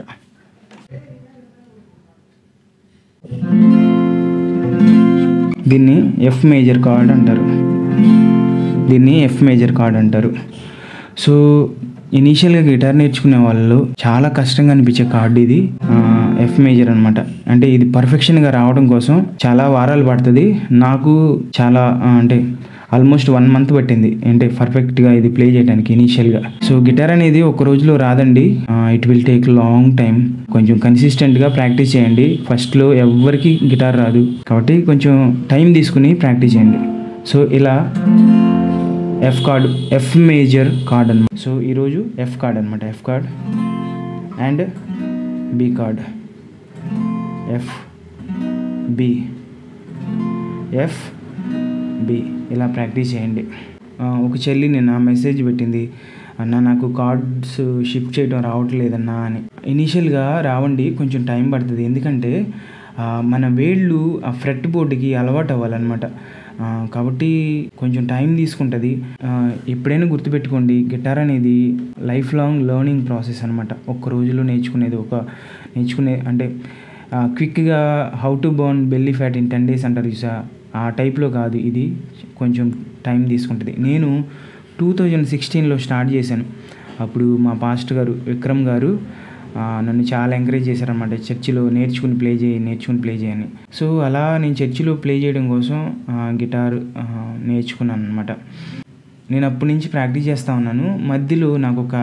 దీన్ని ఎఫ్ మేజర్ కార్డ్ అంటారు. సో ఇనీషియల్గా గిటార్ నేర్చుకునే వాళ్ళు చాలా కష్టంగా అనిపించే కార్డు ఇది ఎఫ్ మేజర్ అనమాట. అంటే ఇది పర్ఫెక్షన్గా రావడం కోసం చాలా వారాలు పడుతుంది. నాకు చాలా అంటే ఆల్మోస్ట్ 1 month పట్టింది అంటే పర్ఫెక్ట్గా ఇది ప్లే చేయడానికి ఇనీషియల్గా. సో గిటార్ అనేది ఒక రోజులో రాదండి, it will take long time. కొంచెం కన్సిస్టెంట్గా ప్రాక్టీస్ చేయండి. ఫస్ట్లో ఎవరికి గిటార్ రాదు కాబట్టి కొంచెం టైం తీసుకుని ప్రాక్టీస్ చేయండి. సో ఇలా F chord, F major chord అనమాట. సో ఈరోజు ఎఫ్ కార్డ్ అనమాట, F chord and B chord, F B, F B ఇలా ప్రాక్టీస్ చేయండి. ఒక చెల్లి నిన్న మెసేజ్ పెట్టింది, అన్న నాకు కార్డ్స్ షిఫ్ట్ చేయడం రావట్లేదన్నా అని. ఇనీషియల్గా రావండి, కొంచెం టైం పడుతుంది. ఎందుకంటే మన వేళ్ళు ఆ ఫ్రెట్ బోర్డుకి అలవాటు అవ్వాలన్నమాట. కాబట్టి కొంచెం టైం తీసుకుంటుంది. ఎప్పుడైనా గుర్తుపెట్టుకోండి, గిటార్ అనేది లైఫ్ లాంగ్ లెర్నింగ్ ప్రాసెస్ అనమాట. ఒక్క రోజులో నేర్చుకునేది అంటే క్విక్గా how to burn belly fat in 10 days అంటారు చూసా, ఆ టైప్లో కాదు. ఇది కొంచెం టైం తీసుకుంటుంది. నేను 2016లో స్టార్ట్ చేశాను. అప్పుడు మా పాస్టర్ గారు విక్రమ్ గారు నన్ను చాలా ఎంకరేజ్ చేశారనమాట. చర్చిలో నేర్చుకుని ప్లే చేయని. సో అలా నేను చర్చిలో ప్లే చేయడం కోసం గిటార్ నేర్చుకున్నాను అనమాట. నేను అప్పటి నుంచి ప్రాక్టీస్ చేస్తూ ఉన్నాను. మధ్యలో నాకు ఒక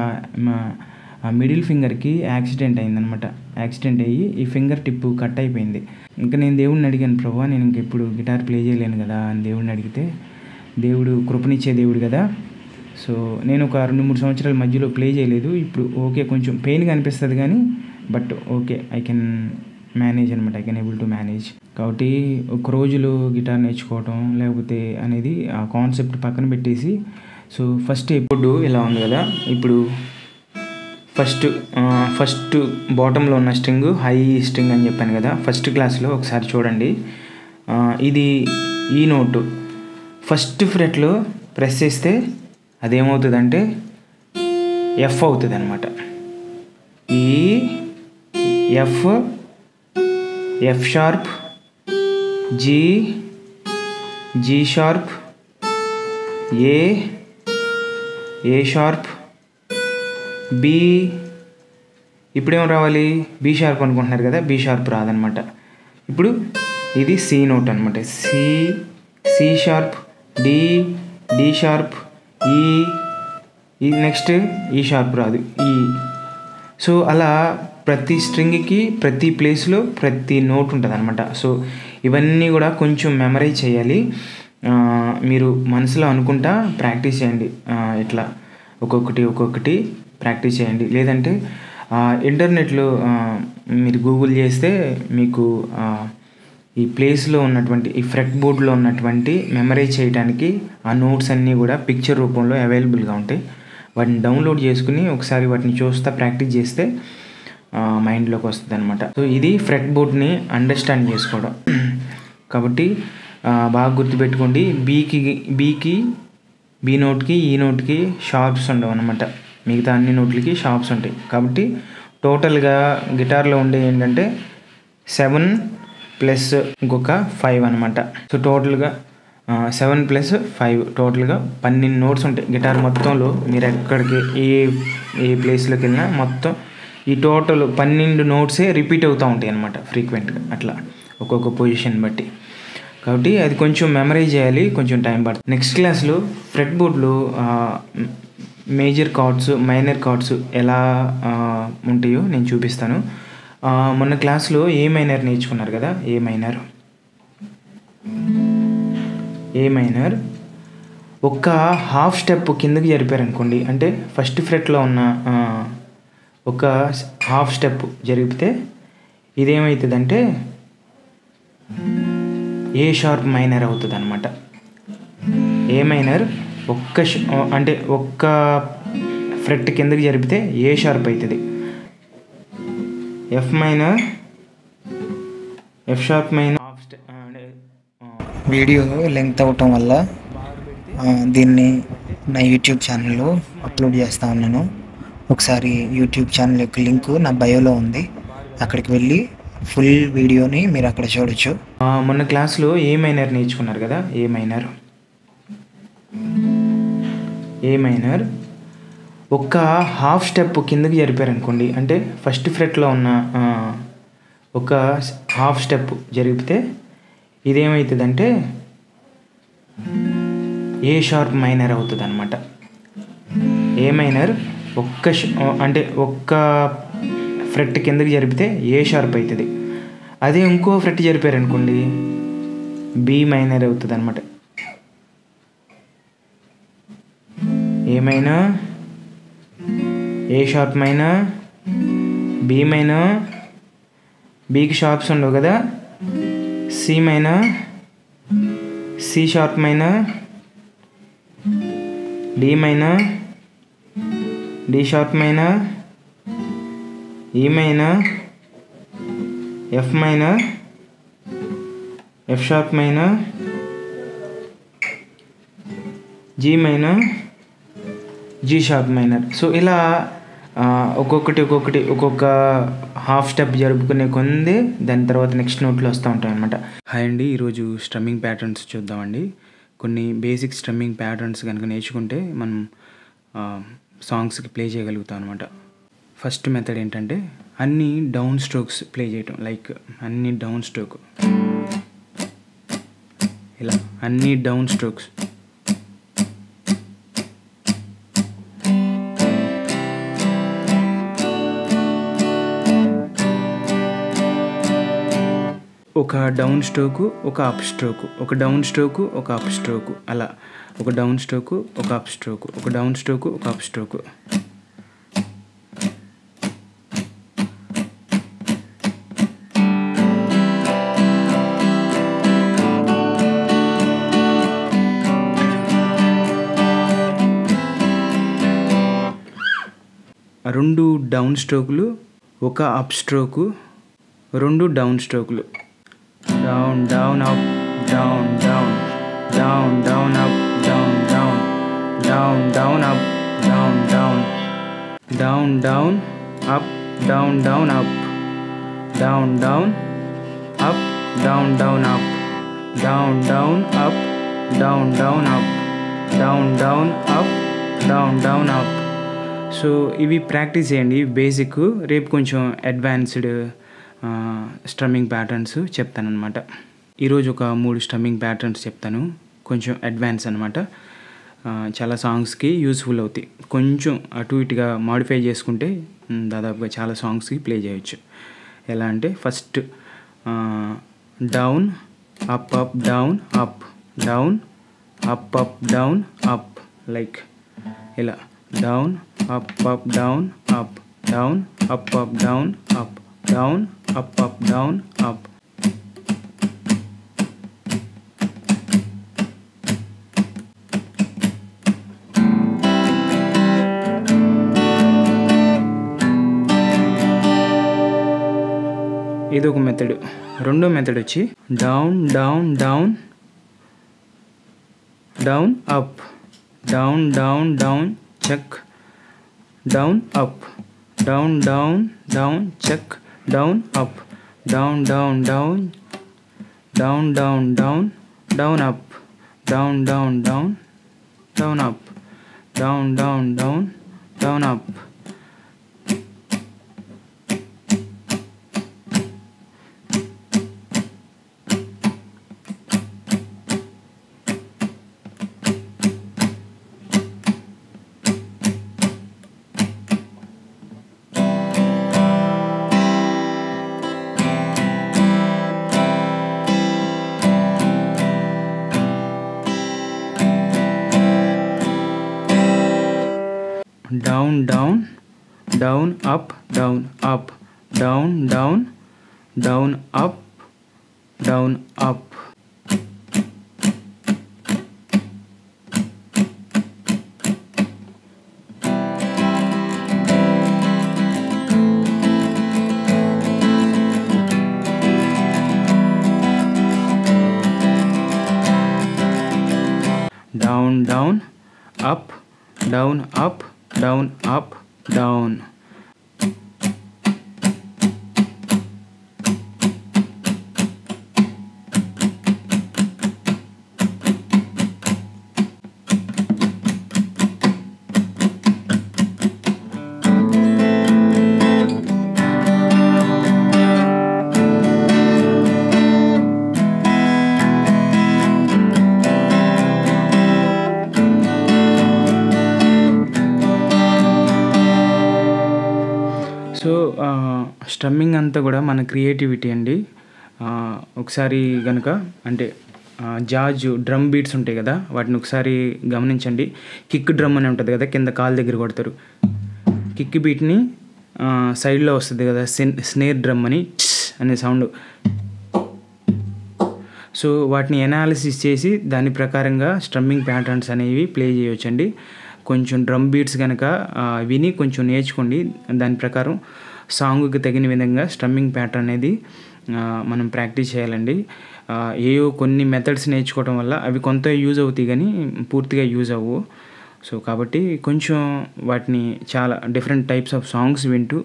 మిడిల్ ఫింగర్కి యాక్సిడెంట్ అయిందనమాట. యాక్సిడెంట్ అయ్యి ఈ ఫింగర్ టిప్ కట్ అయిపోయింది. ఇంకా నేను దేవుడిని అడిగాను, ప్రభువా నేను ఇంకెప్పుడు గిటార్ ప్లే చేయలేను కదా అని దేవుడిని అడిగితే, దేవుడు కృపనిచ్చే దేవుడు కదా. సో నేను ఒక 2-3 సంవత్సరాల మధ్యలో ప్లే చేయలేదు. ఇప్పుడు ఓకే, కొంచెం పెయిన్గా అనిపిస్తుంది కానీ but okay, I can manage అనమాట. I can able to manage. కాబట్టి ఒక రోజులో గిటార్ నేర్చుకోవటం లేకపోతే అనేది ఆ కాన్సెప్ట్ పక్కన పెట్టేసి, సో ఫస్ట్ ఇప్పుడు ఇలా ఉంది కదా, ఇప్పుడు ఫస్ట్ బాటంలో ఉన్న స్ట్రింగ్ హై స్ట్రింగ్ అని చెప్పాను కదా ఫస్ట్ క్లాస్లో, ఒకసారి చూడండి. ఇది ఈ నోటు ఫస్ట్ ఫ్రెట్లో ప్రెస్ చేస్తే అదేమవుతుందంటే ఎఫ్ అవుతుంది అనమాట. ఈ F sharp, G sharp, A sharp, B. ఇప్పుడేమో రావాలి, బి షార్ప్ అనుకుంటున్నారు కదా, బి షార్ప్ రాదనమాట. ఇప్పుడు ఇది సి నోట్ అనమాట. సి షార్ప్, డి షార్ప్, ఈ నెక్స్ట్ ఈ షార్ప్ రాదు, ఈ. సో అలా ప్రతి స్ట్రింగ్కి ప్రతి ప్లేస్లో ప్రతి నోట్ ఉంటుంది అనమాట. సో ఇవన్నీ కూడా కొంచెం మెమరైజ్ చేయాలి. మీరు మనసులో అనుకుంటా ప్రాక్టీస్ చేయండి. ఇట్లా ఒక్కొక్కటి ప్రాక్టీస్ చేయండి. లేదంటే ఇంటర్నెట్లో మీరు గూగుల్ చేస్తే మీకు ఈ ప్లేస్లో ఉన్నటువంటి ఈ ఫ్రెట్ బోర్డ్లో ఉన్నటువంటి మెమరైజ్ చేయడానికి ఆ నోట్స్ అన్నీ కూడా పిక్చర్ రూపంలో అవైలబుల్గా ఉంటాయి. వాటిని డౌన్లోడ్ చేసుకుని ఒకసారి వాటిని చూస్తా ప్రాక్టీస్ చేస్తే మైండ్లోకి వస్తుంది అనమాట. సో ఇది ఫ్రెట్ బోర్డ్ని అండర్స్టాండ్ చేసుకోవడం. కాబట్టి బాగా గుర్తుపెట్టుకోండి, బి నోట్కి ఈ నోట్కి షార్ప్స్ ఉండవు అనమాట. మిగతా అన్ని నోట్లకి షార్ప్స్ ఉంటాయి. కాబట్టి టోటల్గా గిటార్లో ఉండే ఏంటంటే 7 ప్లస్ ఇంకొక 5 అనమాట. సో టోటల్గా 7 ప్లస్ 5 టోటల్గా 12 నోట్స్ ఉంటాయి గిటార్ మొత్తంలో. మీరు ఎక్కడికి ఏ ప్లేస్లోకి వెళ్ళినా మొత్తం ఈ టోటల్ 12 నోట్సే రిపీట్ అవుతూ ఉంటాయి అన్నమాట ఫ్రీక్వెంట్గా, అట్లా ఒక్కొక్క పొజిషన్ బట్టి. కాబట్టి అది కొంచెం మెమరైజ్ చేయాలి, కొంచెం టైం పడుతుంది. నెక్స్ట్ క్లాస్లో ఫ్రెట్ బోర్డ్లో మేజర్ కార్డ్స్, మైనర్ కార్డ్స్ ఎలా ఉంటాయో నేను చూపిస్తాను. మొన్న క్లాస్లో ఏ మైనర్ నేర్చుకున్నారు కదా, ఏ మైనర్ ఒక్క హాఫ్ స్టెప్ కిందకి జరిపారనుకోండి, అంటే ఫస్ట్ ఫ్రెట్లో ఉన్న ఒక హాఫ్ స్టెప్ జరిపితే ఇదేమవుతుందంటే ఏ షార్ప్ మైనర్ అవుతుంది అనమాట. ఏ మైనర్ ఒక్క ఫ్రెట్ కిందకి జరిపితే ఏ షార్ప్ అవుతుంది. F minor, F sharp minor. Video length అవ్వటం వల్ల దీన్ని నా యూట్యూబ్ ఛానల్లో అప్లోడ్ చేస్తూ ఉన్నాను. ఒకసారి యూట్యూబ్ ఛానల్ యొక్క లింక్ నా బయోలో ఉంది, అక్కడికి వెళ్ళి ఫుల్ వీడియోని మీరు అక్కడ చూడొచ్చు. మొన్న క్లాస్లో ఏ మైనర్ నేర్చుకున్నారు కదా, ఏ మైనర్ ఒక్క హాఫ్ స్టెప్ కిందకి జరిపారనుకోండి, అంటే ఫస్ట్ ఫ్రెట్లో ఉన్న ఒక హాఫ్ స్టెప్ జరిపితే ఇదేమవుతుందంటే ఏ షార్ప్ మైనర్ అవుతుంది అనమాట. ఏ మైనర్ ఒక్క ఫ్రెట్ కిందకి జరిపితే ఏ షార్ప్ అవుతుంది. అదే ఇంకో ఫ్రెట్ జరిపారనుకోండి బి మైనర్ అవుతుంది అనమాట. A minor, A sharp minor, B minor, బికి షార్ప్స్ ఉండవు కదా, C minor, C sharp minor, D minor, D sharp minor, E minor, F minor, F sharp minor, G minor, G sharp minor. So ఇలా ఒక్కొక్క హాఫ్ స్టెప్ జరుపుకునే కొంది దాని తర్వాత నెక్స్ట్ నోట్లో వస్తూ ఉంటాయి అనమాట. హాయ్ అండి, ఈరోజు స్ట్రమ్మింగ్ ప్యాటర్న్స్ చూద్దామండి. కొన్ని బేసిక్ స్ట్రమ్మింగ్ ప్యాటర్న్స్ కనుక నేర్చుకుంటే మనం సాంగ్స్కి ప్లే చేయగలుగుతాం అనమాట. ఫస్ట్ మెథడ్ ఏంటంటే అన్ని డౌన్ స్ట్రోక్స్ ప్లే చేయటం. లైక్ అన్ని డౌన్ స్ట్రోక్, ఇలా అన్ని డౌన్ స్ట్రోక్స్. ఒక డౌన్ స్ట్రోకు, ఒక అప్ స్ట్రోకు, ఒక డౌన్ స్ట్రోకు, ఒక అప్ స్ట్రోకు, అలా ఒక డౌన్ స్ట్రోకు, ఒక అప్ స్ట్రోకు, ఒక డౌన్ స్ట్రోకు, ఒక అప్ స్ట్రోకు. రెండు డౌన్ స్ట్రోకులు, ఒక అప్ స్ట్రోకు, రెండు డౌన్ స్ట్రోకులు. Down down up down down, down down up down down, down down up down down, down down up down down up, down down up down down up, down down up down down up, down down up down down up. So ఇవి ప్రాక్టీస్ చేయండి, బేసిక్. రేపు కొంచెం అడ్వాన్స్డ్ స్ట్రమ్మింగ్ ప్యాటర్న్స్ చెప్తానమాట. ఈరోజు ఒక 3 స్ట్రమ్మింగ్ ప్యాటర్న్స్ చెప్తాను, కొంచెం అడ్వాన్స్ అనమాట. చాలా సాంగ్స్కి యూస్ఫుల్ అవుతాయి. కొంచెం అటు ఇటుగా మాడిఫై చేసుకుంటే దాదాపుగా చాలా సాంగ్స్కి ప్లే చేయొచ్చు. ఎలా అంటే first down up up down up, down up up down up, like ఇలా down up up down up, down up up down up, down up up down up. ఇదొక మెథడ్. రెండో మెథడ్ వచ్చి down down down down up, down down down check, down up, down down down check, down up, down down down, down down down, down up, down down down, down up, down down down, down up. Down down down up down up down down down up down up. Down down up down up down up down. So strumming అంతా కూడా మన క్రియేటివిటీ అండి. ఒకసారి కనుక అంటే జాజ్ డ్రమ్ బీట్స్ ఉంటాయి కదా, వాటిని ఒకసారి గమనించండి. కిక్ డ్రమ్ అని ఉంటుంది కదా, కింద కాలు దగ్గర కొడతారు. కిక్ బీట్ని సైడ్లో వస్తుంది కదా స్నేర్ డ్రమ్ అని అనే సౌండ్. సో వాటిని ఎనాలిసిస్ చేసి దాని ప్రకారంగా స్ట్రమ్మింగ్ ప్యాటర్న్స్ అనేవి ప్లే చేయొచ్చండి. కొంచెం డ్రమ్ బీట్స్ కనుక విని కొంచెం నేర్చుకోండి. దాని ప్రకారం సాంగ్కి తగిన విధంగా స్ట్రమ్మింగ్ ప్యాటర్న్ అనేది మనం ప్రాక్టీస్ చేయాలండి. ఏవో కొన్ని మెథడ్స్ నేర్చుకోవడం వల్ల అవి కొంత యూజ్ అవుతాయి కానీ పూర్తిగా యూజ్ అవ్వవు. సో కాబట్టి కొంచెం వాటిని చాలా డిఫరెంట్ టైప్స్ ఆఫ్ సాంగ్స్ వింటూ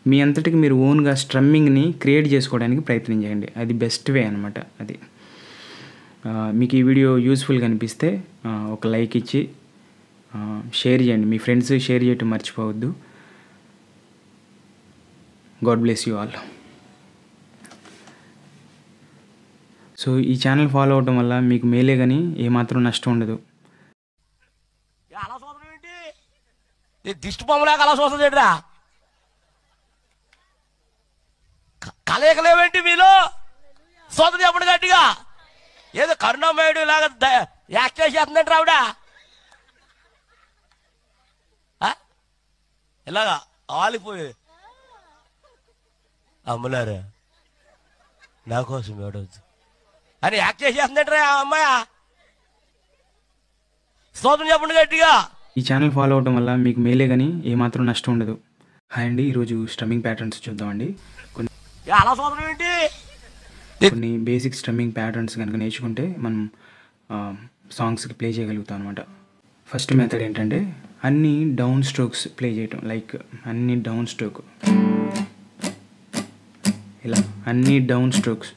మీ అంతటికి మీరు ఓన్గా స్ట్రమ్మింగ్ని క్రియేట్ చేసుకోవడానికి ప్రయత్నం చేయండి. అది బెస్ట్ వే అనమాట. అది మీకు ఈ వీడియో యూస్ఫుల్గా అనిపిస్తే ఒక లైక్ ఇచ్చి షేర్ చేయండి. మీ ఫ్రెండ్స్ షేర్ చేయటం మర్చిపోవద్దు. God bless you all. So ఈ ఛానల్ ఫాలో అవడం వల్ల మీకు మేలే కానీ ఏమాత్రం నష్టం ఉండదు. అలా చూడడం ఏంటి? దిష్టి బొమ్మలాగా అలా చూస్తుందేట్రా? కలయికలేవేంటి మీలో? చూస్తుంది ఎప్పుడు గట్టిగా ఏదో కరుణామయుడు లాగా యాక్ట్ చేసేస్తుందంటే ఆవిడ ఇలాగా ఆలిపోయి అమ్ములారు నా కోసం ఏడవద్దు అని యాక్ట్ చేసేస్తుందంటే ఆ అమ్మాయ. స్తోత్రం చెప్పండి గట్టిగా. ఈ ఛానల్ ఫాలో అవడం వల్ల మీకు మేలే కానీ ఏమాత్రం నష్టం ఉండదు. హాయ్ అండి, ఈరోజు స్ట్రమ్మింగ్ ప్యాటర్న్స్ చూద్దామండి. అలా చూడడం ఏంటి? కొన్ని బేసిక్ స్ట్రమ్మింగ్ ప్యాటర్న్స్ కనుక నేర్చుకుంటే మనం సాంగ్స్కి ప్లే చేయగలుగుతాం అనమాట. ఫస్ట్ మెథడ్ ఏంటంటే అన్ని డౌన్ స్ట్రోక్స్ ప్లే చేయటం. లైక్ అన్ని డౌన్ స్ట్రోక్, ఇలా అన్ని డౌన్ స్ట్రోక్స్.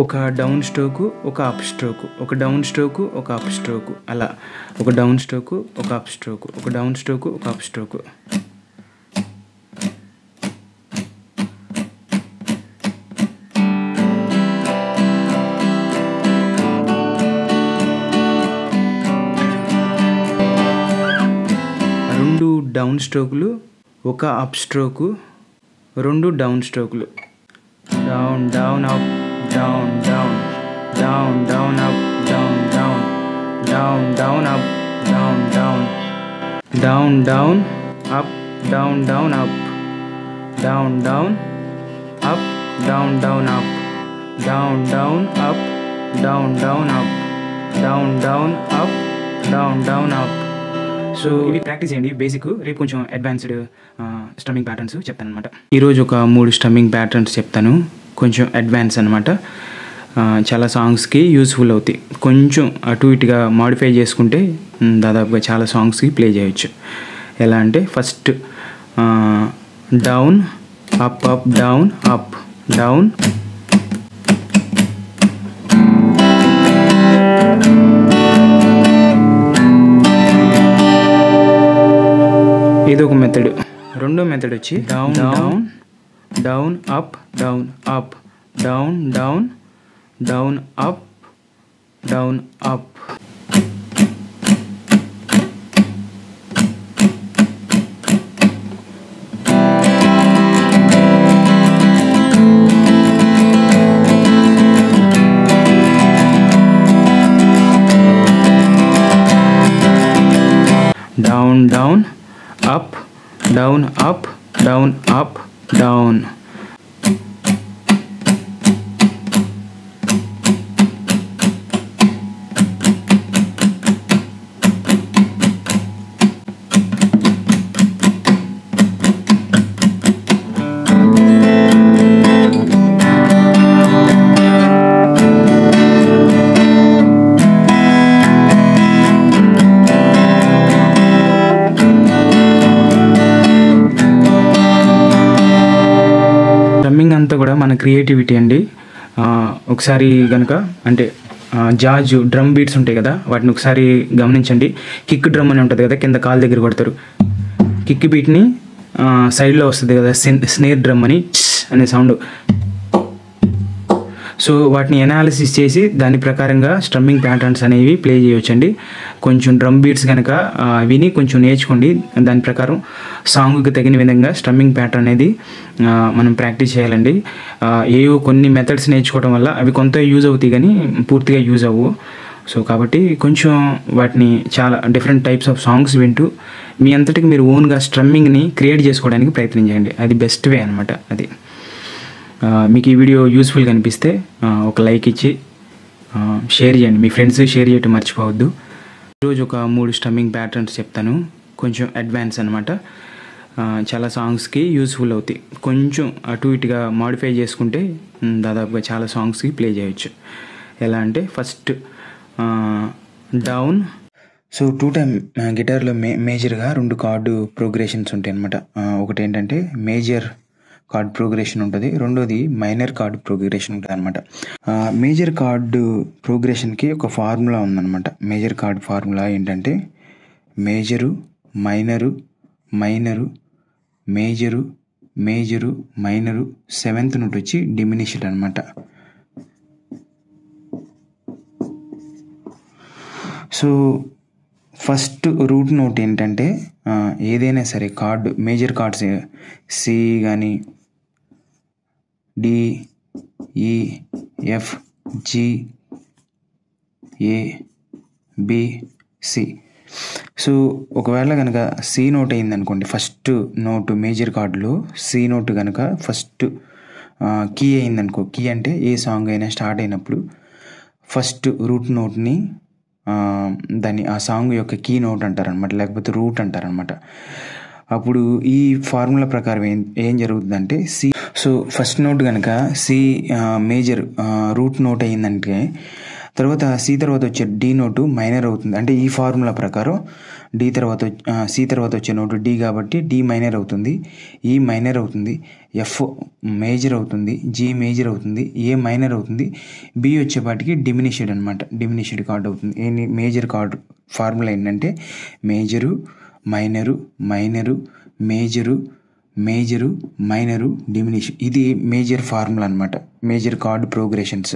ఒక డౌన్ స్ట్రోకు, ఒక అప్ స్ట్రోకు, ఒక డౌన్ స్ట్రోకు, ఒక అప్ స్ట్రోకు, అలా ఒక డౌన్ స్ట్రోకు, ఒక అప్ స్ట్రోకు, ఒక డౌన్ స్ట్రోకు, ఒక అప్ స్ట్రోకు. రెండు డౌన్ స్ట్రోకులు, ఒక అప్ స్ట్రోకు, రెండు డౌన్ స్ట్రోకులు. Down down up down down down down up down down down down up down down down down up down down up down down up down down up down down up down down up down down up down down up. So ఇవి ప్రాక్టీస్ చేయండి బేసిక్. రేపు కొంచెం అడ్వాన్స్డ్ స్ట్రమ్మింగ్ ప్యాటర్న్స్ చెప్తాను అనమాట. ఈరోజు ఒక 3 స్ట్రమ్మింగ్ ప్యాటర్న్స్ చెప్తాను, కొంచెం అడ్వాన్స్ అనమాట. చాలా సాంగ్స్కి యూస్ఫుల్ అవుతాయి. కొంచెం అటు ఇటుగా మాడిఫై చేసుకుంటే దాదాపుగా చాలా సాంగ్స్కి ప్లే చేయొచ్చు. ఎలా అంటే first down up up down up down, ఇదొక మెథడ్. రెండో మెథడ్ వచ్చి down down down up down up down down down up down up. Down down, up down, up down, up down. Drumming అంతా కూడా మన క్రియేటివిటీ అండి. ఒకసారి కనుక అంటే జాజ్ డ్రమ్ బీట్స్ ఉంటాయి కదా, వాటిని ఒకసారి గమనించండి. కిక్ డ్రమ్ అని ఉంటుంది కదా, కింద కాలు దగ్గర కొడతారు. కిక్ బీట్ని సైడ్లో వస్తుంది కదా స్నేర్ డ్రమ్ అని అనే సౌండ్. సో వాటిని ఎనాలిసిస్ చేసి దాని ప్రకారంగా స్ట్రమ్మింగ్ ప్యాటర్న్స్ అనేవి ప్లే చేయొచ్చండి. కొంచెం డ్రమ్ బీట్స్ కనుక విని కొంచెం నేర్చుకోండి. దాని ప్రకారం సాంగ్కి తగిన విధంగా స్ట్రమ్మింగ్ ప్యాటర్న్ అనేది మనం ప్రాక్టీస్ చేయాలండి. ఏవో కొన్ని మెథడ్స్ నేర్చుకోవడం వల్ల అవి కొంత యూజ్ అవుతాయి కానీ పూర్తిగా యూజ్ అవ్వవు. సో కాబట్టి కొంచెం వాటిని చాలా డిఫరెంట్ టైప్స్ ఆఫ్ సాంగ్స్ వింటూ మీ అంతటికి మీరు ఓన్గా స్ట్రమ్మింగ్ని క్రియేట్ చేసుకోవడానికి ప్రయత్నించండి. అది బెస్ట్ వే అనమాట. అది మీకు ఈ వీడియో యూస్ఫుల్గా అనిపిస్తే ఒక లైక్ ఇచ్చి షేర్ చేయండి. మీ ఫ్రెండ్స్ షేర్ చేయటం మర్చిపోవద్దు. ఈరోజు ఒక 3 స్ట్రమ్మింగ్ ప్యాటర్న్స్ చెప్తాను. కొంచెం అడ్వాన్స్ అనమాట. చాలా సాంగ్స్కి యూస్ఫుల్ అవుతాయి. కొంచెం అటు ఇటుగా మాడిఫై చేసుకుంటే దాదాపుగా చాలా సాంగ్స్కి ప్లే చేయొచ్చు. ఎలా అంటే ఫస్ట్ డౌన్. సో 2 టైమ్ గిటార్లో మేజర్గా 2 కార్డు ప్రోగ్రెషన్స్ ఉంటాయి అనమాట. ఒకటి ఏంటంటే మేజర్ కార్డ్ ప్రోగ్రెషన్ ఉంటుంది, రెండోది మైనర్ కార్డ్ ప్రోగ్రెషన్ ఉంటుంది అనమాట. మేజర్ కార్డు ప్రోగ్రెషన్కి ఒక ఫార్ములా ఉందన్నమాట. మేజర్ కార్డ్ ఫార్ములా ఏంటంటే major, minor, minor, major, major, minor, 7th note వచ్చి డిమినిష్డ్ అనమాట. సో ఫస్ట్ రూట్ నోట్ ఏంటంటే ఏదైనా సరే కార్డు మేజర్ కార్డ్స్ సి కానీ డి, ఈ, ఎఫ్, జి, ఏ, బి, సి. సో ఒకవేళ కనుక సి నోట్ అయింది అనుకోండి, ఫస్ట్ నోటు మేజర్ కార్డులో సి నోట్ కనుక ఫస్ట్ కీ అయిందనుకో, కీ అంటే ఏ సాంగ్ అయినా స్టార్ట్ అయినప్పుడు ఫస్ట్ రూట్ నోట్ని దాన్ని ఆ సాంగ్ యొక్క కీ నోట్ అంటారనమాట, లేకపోతే రూట్ అంటారనమాట. అప్పుడు ఈ ఫార్ములా ప్రకారం ఏం జరుగుతుందంటే సి, సో ఫస్ట్ నోట్ కనుక సి మేజర్ రూట్ నోట్ అయిందంటే తర్వాత సి తర్వాత వచ్చే డి నోటు మైనర్ అవుతుంది. అంటే ఈ ఫార్ములా ప్రకారం డి తర్వాత సి తర్వాత వచ్చే నోటు డి కాబట్టి డి మైనర్ అవుతుంది, ఈ మైనర్ అవుతుంది, ఎఫ్ మేజర్ అవుతుంది, జి మేజర్ అవుతుంది, ఏ మైనర్ అవుతుంది, బి వచ్చేపాటికి డిమినిష్డ్ అనమాట, డిమినిష్డ్ కార్డ్ అవుతుంది. ఏంటి మేజర్ కార్డ్ ఫార్ములా ఏంటంటే major, minor, minor, major, major, minor, diminish. ఇది మేజర్ ఫార్ములా అనమాట, మేజర్ కార్డ్ ప్రోగ్రెషన్స్.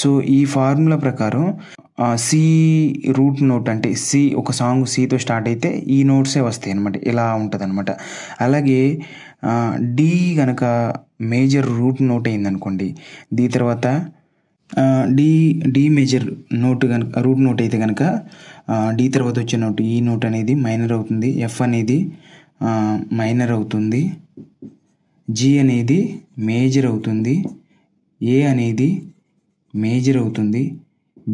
సో ఈ ఫార్ములా ప్రకారం సి రూట్ నోట్ అంటే సి, ఒక సాంగ్ సితో స్టార్ట్ అయితే ఈ నోట్సే వస్తాయి అనమాట, ఇలా ఉంటుంది అనమాట. అలాగే డి కనుక మేజర్ రూట్ నోట్ అయిందనుకోండి, డి తర్వాత డి మేజర్ నోట్ కనుక రూట్ నోట్ అయితే కనుక డి తర్వాత వచ్చే నోట్ ఈ నోట్ అనేది మైనర్ అవుతుంది, ఎఫ్ అనేది మైనర్ అవుతుంది, జి అనేది మేజర్ అవుతుంది, ఏ అనేది మేజర్ అవుతుంది,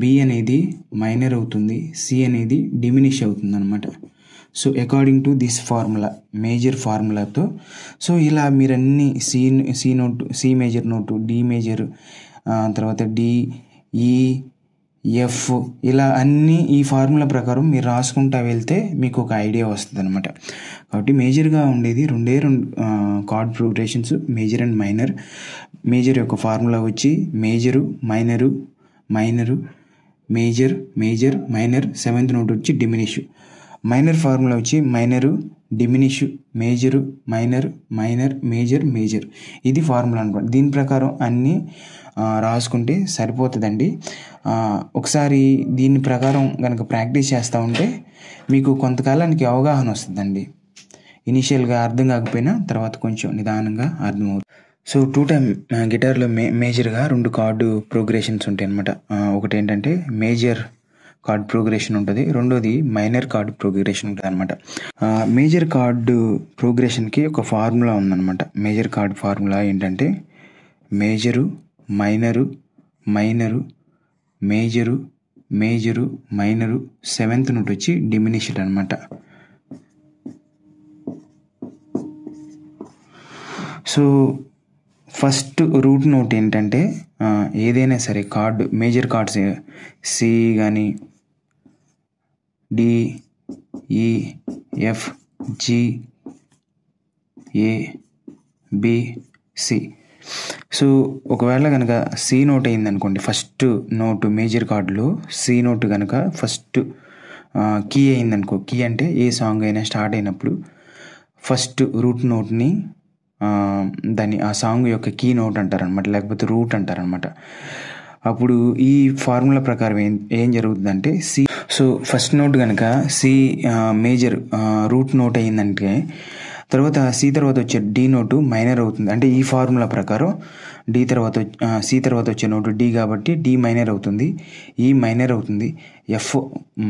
బి అనేది మైనర్ అవుతుంది, సి అనేది డిమినిష్ అవుతుంది అనమాట. So according to this formula, major ఫార్ములాతో సో ఇలా మీరన్నీ C note, C major note, D major, తర్వాత డి, ఈ, ఎఫ్, ఇలా అన్నీ ఈ ఫార్ములా ప్రకారం మీరు రాసుకుంటా వెళ్తే మీకు ఒక ఐడియా వస్తుంది అనమాట. కాబట్టి మేజర్గా ఉండేది రెండే chord progressions, major and minor. Major యొక్క ఫార్ములా వచ్చి major, minor, minor, major, major, minor, 7th note వచ్చి డిమినిష్. మైనర్ ఫార్ములా వచ్చి minor, diminish, major, minor, minor, major, major. ఇది ఫార్ములా అనుకోండి. దీని ప్రకారం అన్నీ రాసుకుంటే సరిపోతుందండి. ఒకసారి దీని ప్రకారం కనుక ప్రాక్టీస్ చేస్తూ ఉంటే మీకు కొంతకాలానికి అవగాహన వస్తుందండి. ఇనీషియల్గా అర్థం కాకపోయినా తర్వాత కొంచెం నిదానంగా అర్థమవుతుంది. సో 2 టైమ్ గిటార్లో మేజర్గా 2 కార్డు ప్రోగ్రెషన్స్ ఉంటాయి అనమాట. ఒకటి ఏంటంటే మేజర్ కార్డ్ ప్రోగ్రెషన్ ఉంటుంది, రెండోది మైనర్ కార్డ్ ప్రోగ్రెషన్ ఉంటుంది అనమాట. మేజర్ కార్డ్ ప్రోగ్రెషన్కి ఒక ఫార్ములా ఉందన్నమాట. మేజర్ కార్డ్ ఫార్ములా ఏంటంటే major, minor, minor, major, major, minor, 7th note వచ్చి డిమినిష్డ్ అనమాట. సో ఫస్ట్ రూట్ నోట్ ఏంటంటే ఏదైనా సరే కార్డ్, మేజర్ కార్డ్స్ సి కానీ, డి, ఈ, ఎఫ్, జి, ఏ, బి, సి. సో ఒకవేళ కనుక సి నోట్ అయింది అనుకోండి, ఫస్ట్ నోటు మేజర్ కార్డులో సి నోట్ కనుక ఫస్ట్ కీ అయిందనుకో, కీ అంటే ఏ సాంగ్ అయినా స్టార్ట్ అయినప్పుడు ఫస్ట్ రూట్ నోట్ని దాన్ని ఆ సాంగ్ యొక్క కీ నోట్ అంటారనమాట, లేకపోతే రూట్ అంటారనమాట. అప్పుడు ఈ ఫార్ములా ప్రకారం ఏం జరుగుతుందంటే సి, సో ఫస్ట్ నోట్ కనుక సి మేజర్ రూట్ నోట్ అయ్యిందంటే తర్వాత సి తర్వాత వచ్చే డి నోటు మైనర్ అవుతుంది. అంటే ఈ ఫార్ములా ప్రకారం డి తర్వాత సి తర్వాత వచ్చే నోటు డి కాబట్టి డి మైనర్ అవుతుంది, ఈ మైనర్ అవుతుంది, ఎఫ్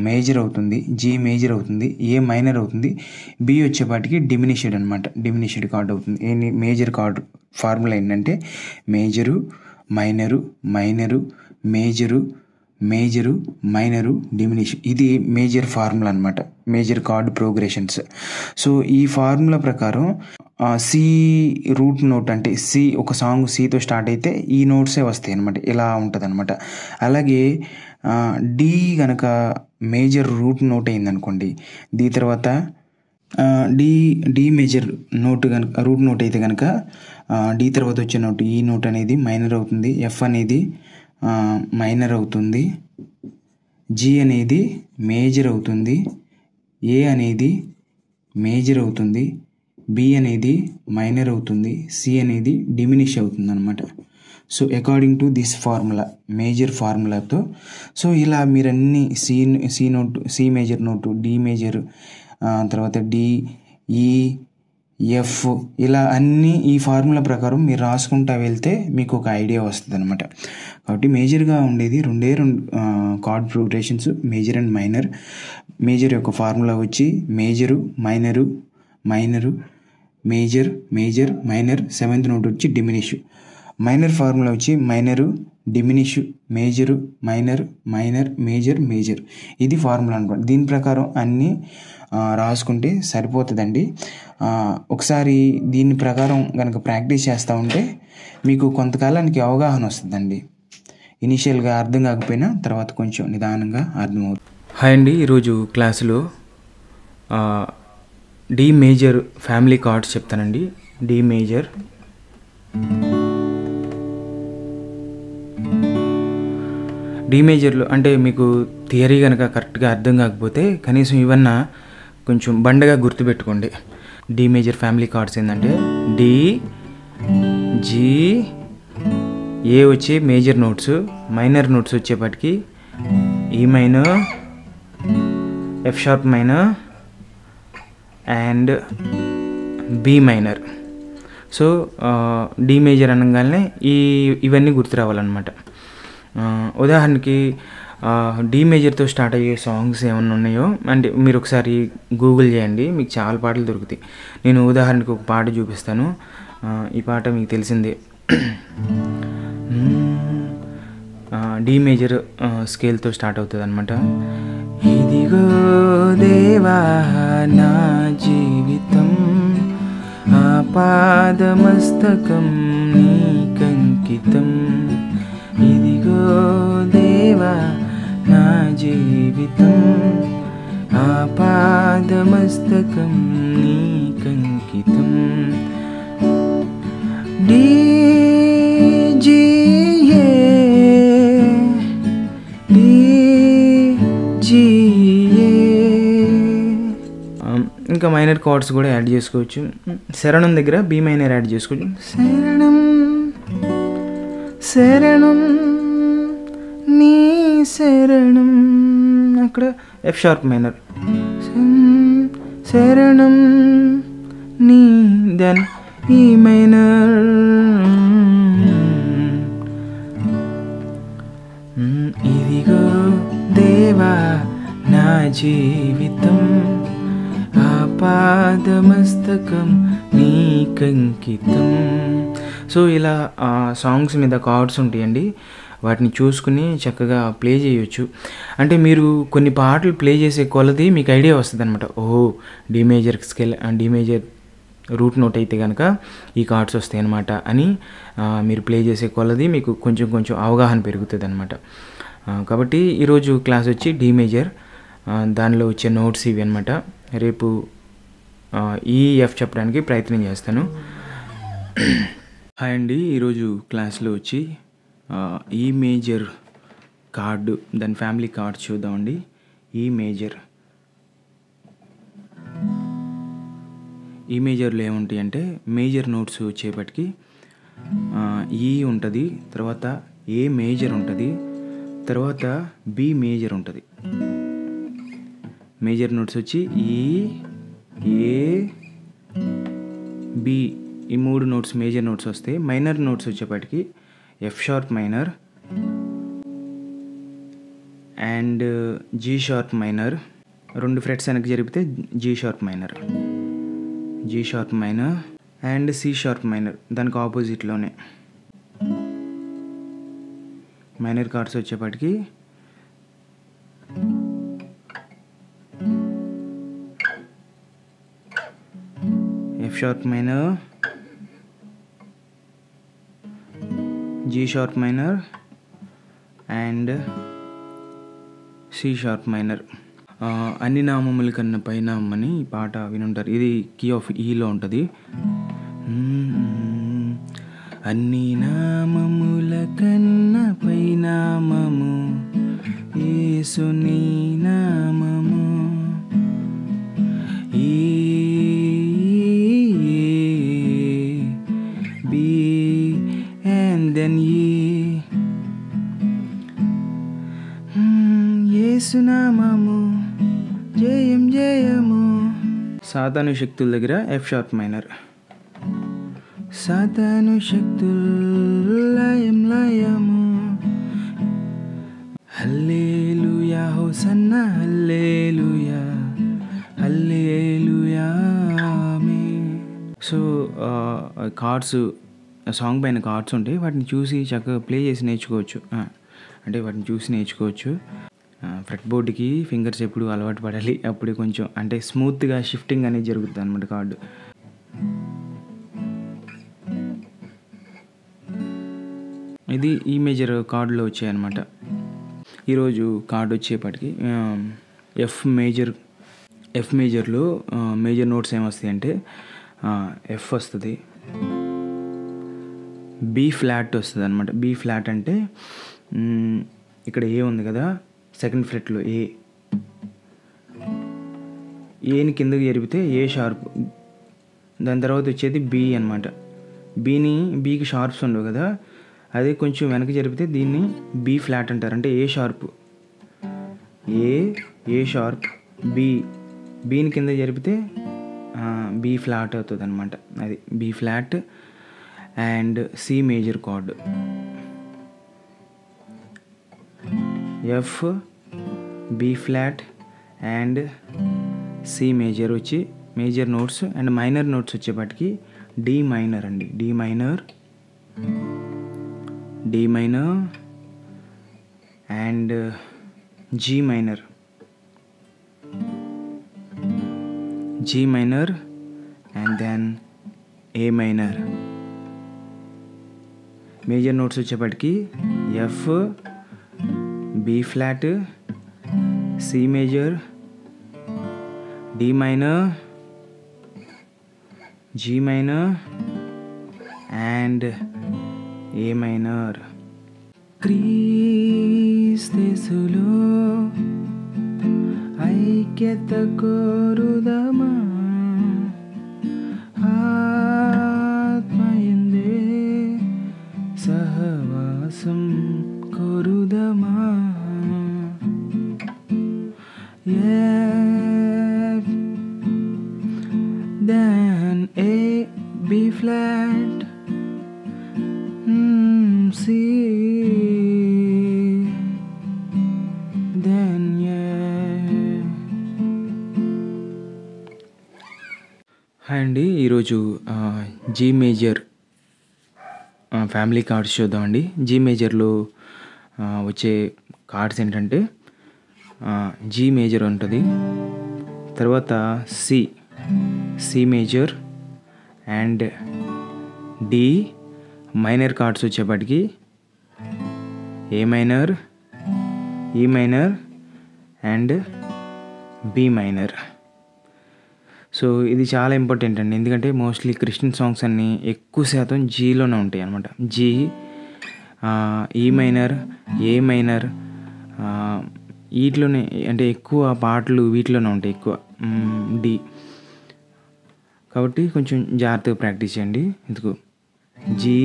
మేజర్ అవుతుంది, జి మేజర్ అవుతుంది, ఏ మైనర్ అవుతుంది, బి వచ్చేపాటికి డిమినిష్డ్ అనమాట, డిమినిష్డ్ కార్డ్ అవుతుంది. ఏంటి మేజర్ కార్డ్ ఫార్ములా ఏంటంటే major, minor, minor, major, major, minor, diminish. ఇది మేజర్ ఫార్ములా అనమాట, మేజర్ కార్డ్ ప్రోగ్రెషన్స్. సో ఈ ఫార్ములా ప్రకారం సి రూట్ నోట్ అంటే సి, ఒక సాంగ్ సితో స్టార్ట్ అయితే ఈ నోట్సే వస్తాయి అనమాట, ఇలా ఉంటుంది అనమాట. అలాగే డి కనుక మేజర్ రూట్ నోట్ అయిందనుకోండి, డి తర్వాత డి మేజర్ నోట్ కనుక రూట్ నోట్ అయితే కనుక డి తర్వాత వచ్చే నోట్ ఈ నోట్ అనేది మైనర్ అవుతుంది, ఎఫ్ అనేది మైనర్ అవుతుంది, జి అనేది మేజర్ అవుతుంది, ఏ అనేది మేజర్ అవుతుంది, బి అనేది మైనర్ అవుతుంది, సి అనేది డిమినిష్ అవుతుంది అనమాట. So according to this formula, major ఫార్ములాతో, సో ఇలా మీరన్నీ C note, C major note, D major, తర్వాత డి, ఈ, ఎఫ్, ఇలా అన్నీ ఈ ఫార్ములా ప్రకారం మీరు రాసుకుంటా వెళ్తే మీకు ఒక ఐడియా వస్తుంది అనమాట. కాబట్టి మేజర్గా ఉండేది రెండే chord progressions, major and minor. Major యొక్క ఫార్ములా వచ్చి major, minor, minor, major, major, minor, 7th note వచ్చి డిమినిష్. మైనర్ ఫార్ములా వచ్చి minor, diminish, major, minor, minor, major, major. ఇది ఫార్ములా అనుకోండి. దీని ప్రకారం అన్నీ రాసుకుంటే సరిపోతుందండి. ఒకసారి దీని ప్రకారం కనుక ప్రాక్టీస్ చేస్తూ ఉంటే మీకు కొంతకాలానికి అవగాహన వస్తుందండి. ఇనిషియల్గా అర్థం కాకపోయినా తర్వాత కొంచెం నిదానంగా అర్థమవుతుంది. హాయ్ అండి, ఈరోజు క్లాసులో డి మేజర్ ఫ్యామిలీ కార్డ్స్ చెప్తానండి. డి మేజర్, డి మేజర్లో అంటే మీకు థియరీ కనుక కరెక్ట్గా అర్థం కాకపోతే కనీసం ఇవన్నా కొంచెం బండగా గుర్తుపెట్టుకోండి. డి మేజర్ ఫ్యామిలీ కార్డ్స్ ఏంటంటే డి, జి, ఏ వచ్చి మేజర్ నోట్స్, మైనర్ నోట్స్ వచ్చేపటికి E minor, F sharp minor and B minor. So D major అనగానే ఇవన్నీ గుర్తు రావాలన్నమాట. ఉదాహరణకి డి మేజర్తో స్టార్ట్ అయ్యే సాంగ్స్ ఏమన్నా ఉన్నాయో అంటే మీరు ఒకసారి గూగుల్ చేయండి, మీకు చాలా పాటలు దొరుకుతాయి. నేను ఉదాహరణకి ఒక పాట చూపిస్తాను. ఈ పాట మీకు తెలిసిందే. డి మేజర్ స్కేల్తో స్టార్ట్ అవుతుంది అనమాట. ఇదిగో దేవా నా జీవితం, ఆపాదమస్తకం నీకంకితం. ఇదిగో దేవా నా జీవితం, ఆపాదమస్తకం నీకంకితం. డి, జి, ఏ, డి, జి, ఏ. ఇంకా మైనర్ కార్డ్స్ కూడా యాడ్ చేసుకోవచ్చు. శరణం దగ్గర బి మైనర్ యాడ్ చేసుకోవచ్చు. శరణం శరణం నీ శరణం, అక్కడ ఎఫ్ షార్ప్ మైనర్. శరణం నీ, దెన్ ఈ మైనర్. ఇదిగో దేవా జీవితం ఆపాదమస్తకం నీకంకితం. సో ఇలా సాంగ్స్ మీద కార్డ్స్ ఉంటాయండి, వాటిని చూసుకుని చక్కగా ప్లే చేయొచ్చు. అంటే మీరు కొన్ని పాటలు ప్లే చేసే కొలది మీకు ఐడియా వస్తుంది అనమాట. ఓహో, D major scale, D major root note అయితే కనుక ఈ కార్డ్స్ వస్తాయి అనమాట అని మీరు ప్లే చేసే కొలది మీకు కొంచెం కొంచెం అవగాహన పెరుగుతుంది అనమాట. కాబట్టి ఈరోజు క్లాస్ వచ్చి డి మేజర్, దానిలో వచ్చే నోట్స్ ఇవి అనమాట. రేపు ఈఎఫ్ చెప్పడానికి ప్రయత్నం చేస్తాను. హాయ్ అండి, ఈరోజు క్లాస్లో వచ్చి ఈ మేజర్ కార్డు, దాని ఫ్యామిలీ కార్డ్స్ చూద్దామండి. ఈ మేజర్లో ఏముంటాయి అంటే మేజర్ నోట్స్ వచ్చేపటికి ఈ ఉంటుంది, తర్వాత ఏ మేజర్ ఉంటుంది, తర్వాత బి మేజర్ ఉంటుంది. మేజర్ నోట్స్ వచ్చి ఈ, ఏ, బి, ఈ 3 నోట్స్ మేజర్ నోట్స్ వస్తాయి. మైనర్ నోట్స్ వచ్చేపటికి F sharp minor and G sharp minor, 2 frets వెనక్కి జరిపితే G sharp minor and C sharp minor, దానికి ఆపోజిట్లోనే మైనర్ కార్డ్స్ వచ్చేపటికి F sharp minor, G sharp minor and C sharp minor. అన్ని నామముల కన్నా పైనామం అని ఈ పాట వినుంటారు. ఇది కీ ఆఫ్ ఈలో ఉంటుంది. అన్ని నామముల కన్నా పైనామము యేసుని నామము, ఈ బి అండ్ దెన్ యేసునామము జయం జయము. సాతాను శక్తుల దగ్గర ఎఫ్ షార్ప్ మైనర్, సాతాను శక్తులు లయం లయము, హల్లెలూయా హోసన్నా హల్లెలూయా హల్లెలూయా ఆమేన్. సో కార్డ్స్, సాంగ్ పైన కార్డ్స్ ఉంటాయి, వాటిని చూసి చక్కగా ప్లే చేసి నేర్చుకోవచ్చు. అంటే వాటిని చూసి నేర్చుకోవచ్చు. ఫ్రెట్ బోర్డుకి ఫింగర్స్ ఎప్పుడు అలవాటు పడాలి, అప్పుడే కొంచెం అంటే స్మూత్గా షిఫ్టింగ్ అనేది జరుగుతుంది అనమాట కార్డు. ఇది ఈ మేజర్ కార్డులో వచ్చాయన్నమాట. ఈరోజు కార్డు వచ్చేపటికి ఎఫ్ మేజర్లో మేజర్ నోట్స్ ఏమొస్తాయి అంటే ఎఫ్ వస్తుంది, బి ఫ్లాట్ వస్తుంది అనమాట. బి ఫ్లాట్ అంటే ఇక్కడ ఏ ఉంది కదా, సెకండ్ ఫ్రెట్లో ఏని కిందకి జరిపితే ఏ షార్ప్, దాని తర్వాత వచ్చేది బి అనమాట. బీకి షార్ప్స్ ఉండవు కదా, అదే కొంచెం వెనక్కి జరిపితే దీన్ని బి ఫ్లాట్ అంటారు. అంటే ఏ షార్ప్, ఏ షార్ప్, బీని కింద జరిపితే బి ఫ్లాట్ అవుతుంది అనమాట. అది B flat and C major chord, F, B flat and C major వచ్చి major notes. And minor notes వచ్చేపటికి డి మైనర్ అండి, D minor and G minor and then A minor. Major notes వచ్చేపటికి F, B flat, C major, D minor, G minor and A minor. క్రీస్తులో ఐక్యత కోరుదమా, ఆత్మయందే సహవాసం కోరుదమా. Then A, B flat, C, then ఈరోజు జీ మేజర్ ఫ్యామిలీ కార్డ్స్ చూద్దామండి. జీ మేజర్లో వచ్చే కార్డ్స్ ఏంటంటే జీ మేజర్ ఉంటుంది, తర్వాత C major and D minor chords వచ్చేప్పటికి A minor, E minor and B minor. So ఇది చాలా ఇంపార్టెంట్ అండి, ఎందుకంటే మోస్ట్లీ క్రిస్టియన్ సాంగ్స్ అన్నీ ఎక్కువ శాతం జీలోనే ఉంటాయి అన్నమాట. జీ, ఈ మైనర్, ఏ మైనర్, వీటిలోనే అంటే ఎక్కువ పాటలు వీటిలోనే ఉంటాయి ఎక్కువ. డి కాబట్టి కొంచెం జాగ్రత్తగా ప్రాక్టీస్ చేయండి. ఎందుకు G,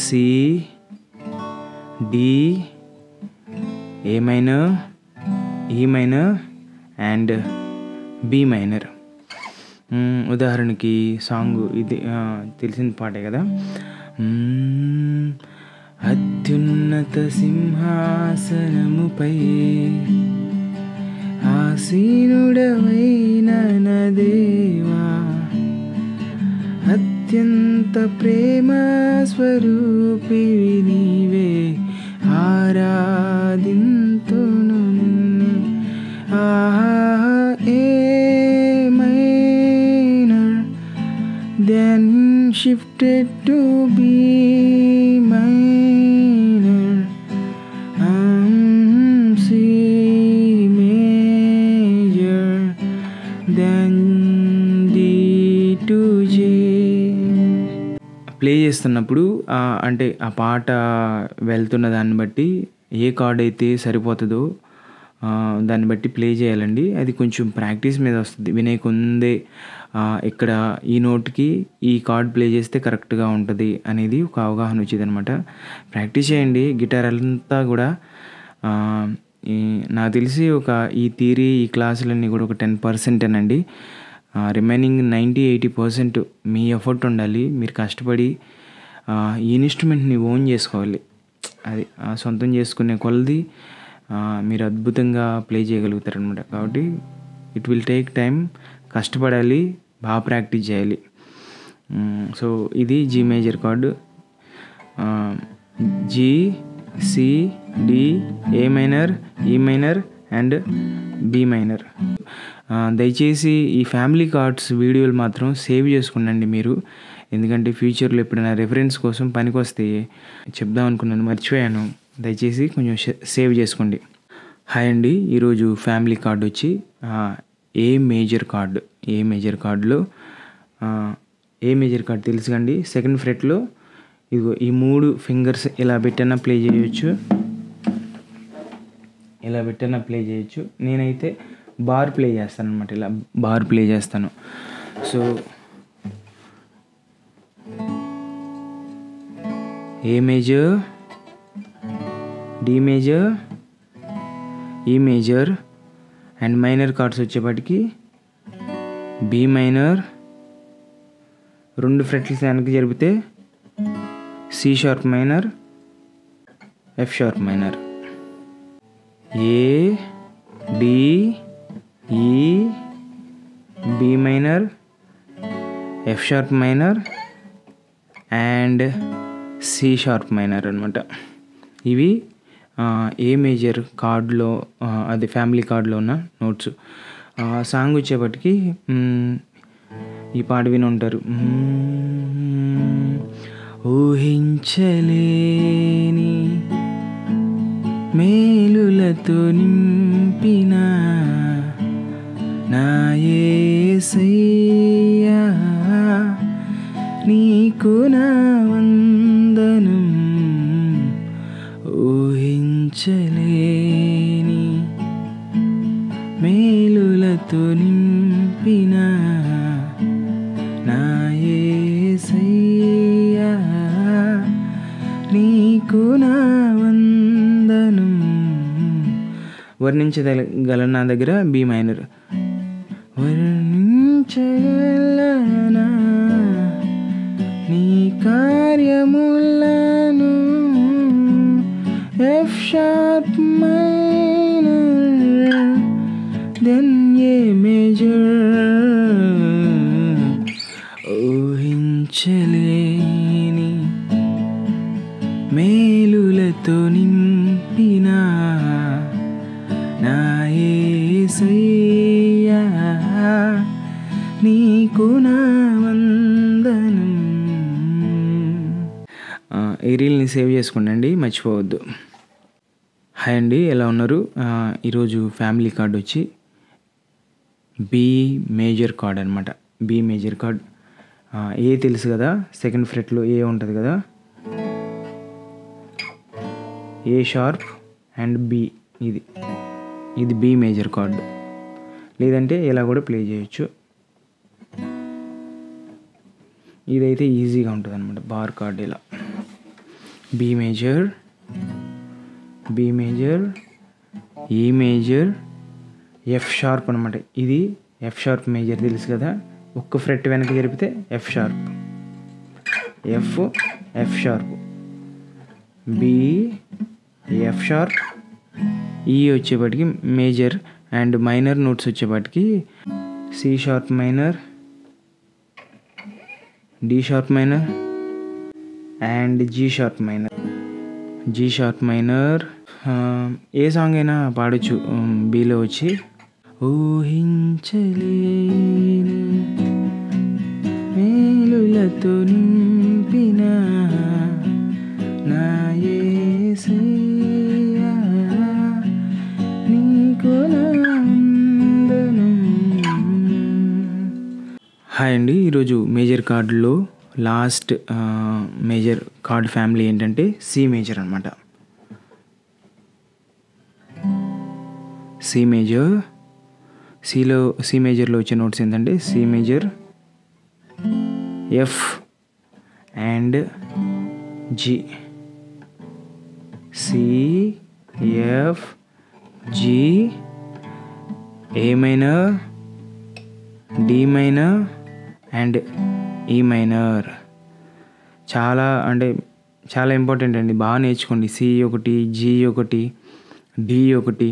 C, D, A minor, E minor and B minor. ఉదాహరణకి సాంగ్ ఇది తెలిసిన పాటే కదా. అత్యున్నత సింహాసనముపై ఆసీనుడవైన నా దేవా, అత్యంత ప్రేమ స్వరూపివి నీవే, ఆరాధింతును నిన్నే. ఏ minor then shifted to B minor, C major then D to J. Play చేస్తున్నప్పుడు అంటే ఆ పాట వెళ్తున్న దాన్ని బట్టి ఏ కార్డ్ అయితే సరిపోతుందో దాన్ని బట్టి ప్లే చేయాలండి. అది కొంచెం ప్రాక్టీస్ మీద వస్తుంది. వినేకొందే ఇక్కడ ఈ నోట్కి ఈ కార్డ్ ప్లే చేస్తే కరెక్ట్గా ఉంటుంది అనేది ఒక అవగాహన వచ్చేది అనమాట. ప్రాక్టీస్ చేయండి. గిటార్ అంతా కూడా నాకు తెలిసి ఈ థియరీ ఈ క్లాసులన్నీ కూడా ఒక 10% అండి. రిమైనింగ్ 90-80% మీ ఎఫర్ట్ ఉండాలి. మీరు కష్టపడి ఈ ఇన్స్ట్రుమెంట్ని ఓన్ చేసుకోవాలి. అది సొంతం చేసుకునే కొలది మీరు అద్భుతంగా ప్లే చేయగలుగుతారు అనమాట. కాబట్టి ఇట్ విల్ టేక్ టైం, కష్టపడాలి, బాగా ప్రాక్టీస్ చేయాలి. సో ఇది G major chord. G, C, D, A minor, E minor and B minor. దయచేసి ఈ ఫ్యామిలీ కార్డ్స్ వీడియోలు మాత్రం సేవ్ చేసుకునండి మీరు, ఎందుకంటే ఫ్యూచర్లో ఎప్పుడైనా రెఫరెన్స్ కోసం పనికి వస్తే చెప్దాం అనుకున్నాను, మర్చిపోయాను. దయచేసి కొంచెం సేవ్ చేసుకోండి. హాయ్ అండి, ఈరోజు ఫ్యామిలీ కార్డు వచ్చి a major card. A major కార్డులో ఏ మేజర్ కార్డు తెలుసు కండి. సెకండ్ ఫ్రెట్లో ఇదిగో ఈ 3 ఫింగర్స్ ఇలా పెట్టైనా ప్లే చేయొచ్చు, ఇలా పెట్టైనా ప్లే చేయొచ్చు. నేనైతే బార్ ప్లే చేస్తాను అనమాట, ఇలా బార్ ప్లే చేస్తాను. So A major, D major, E major and minor chords వచ్చేప్పటికి బి మైనర్, 2 ఫ్రెట్లు వెనక్కి జరిపితే C sharp minor, F sharp minor, A, D, E, B minor, F sharp minor and C sharp minor అనమాట. ఇవి ఏ మేజర్ కార్డులో అది ఫ్యామిలీ కార్డులో ఉన్న నోట్స్. సాంగ్ వచ్చేప్పటికి ఈ పాట విని ఉంటారు. ఊహించలేని మేలులతో నింపిన నా యేసయ్యా, నీకు నా వందనం. ఊహించలేని మేలులతో నింపిన నా యేసయ్యా, నీకు నా వందనం. వర్ణించగల నా దగ్గర బి మైనర్. వర్ణించగలనా నీ కార్యములను, F sharp minor then a major. ఊహించలేని మేలులతో నింపిన నా యేసయ్యా నీకు నా వందనం. ఈ రీల్ని సేవ్ చేసుకోండి, మర్చిపోవద్దు. హాయ్ అండి, ఎలా ఉన్నారు? ఈరోజు ఫ్యామిలీ కార్డ్ వచ్చి బి మేజర్ కార్డ్ అనమాట. బి మేజర్ కార్డ్ ఏ తెలుసు కదా, సెకండ్ ఫ్రెట్లో ఏ ఉంటుంది కదా, ఏ షార్ప్ అండ్ బి, ఇది బి మేజర్ కార్డు. లేదంటే ఇలా కూడా ప్లే చేయొచ్చు. ఇదైతే ఈజీగా ఉంటుంది అనమాట. బార్ కార్డ్ ఇలా B major, B major, E major, F sharp అనమాట. ఇది ఎఫ్ షార్ప్ మేజర్ తెలుసు కదా, ఒక్క ఫ్రెట్ వెనక జరిపితే F sharp, F sharp, B, F sharp, E వచ్చేపాటికి మేజర్ అండ్ మైనర్ నోట్స్ వచ్చేపాటికి C sharp minor, D sharp minor and G sharp minor. G sharp minor ఏ సాంగ్ అయినా పాడొచ్చు. బీలో వచ్చి ఊహించలేని మేలులతో నింపిన నా యేసయ్యా నీకు నా వందనం. హాయ్ అండి, ఈరోజు మేజర్ కార్డులో లాస్ట్ మేజర్ కార్డ్ ఫ్యామిలీ ఏంటంటే సి మేజర్ అనమాట. సి మేజర్, సి మేజర్లో వచ్చే నోట్స్ ఏంటంటే C major, F and G. C, F, G, A minor, D minor and E minor. చాలా ఇంపార్టెంట్ అండి, బాగా నేర్చుకోండి. సి ఒకటి, జి ఒకటి, డి ఒకటి.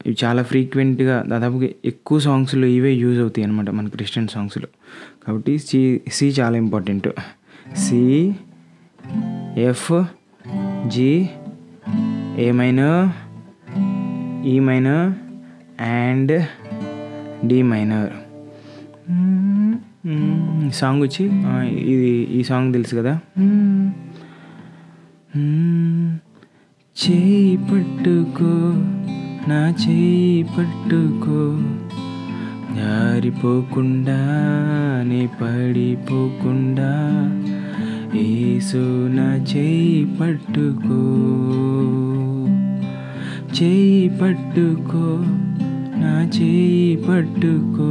ఇవి చాలా ఫ్రీక్వెంట్గా, దాదాపుగా ఎక్కువ సాంగ్స్లో ఇవే యూజ్ అవుతాయి అనమాట మన క్రిస్టియన్ సాంగ్స్లో. కాబట్టి సి చాలా important. C, F, G, A minor, E minor and D minor. Song వచ్చి ఈ సాంగ్ తెలుసు కదా, చేయి పట్టుకో నా చేయి పట్టుకో జారిపోకుండా నీ పడిపోకుండా యేసు నా చేయి పట్టుకో, చేయి పట్టుకో నా చేయి పట్టుకో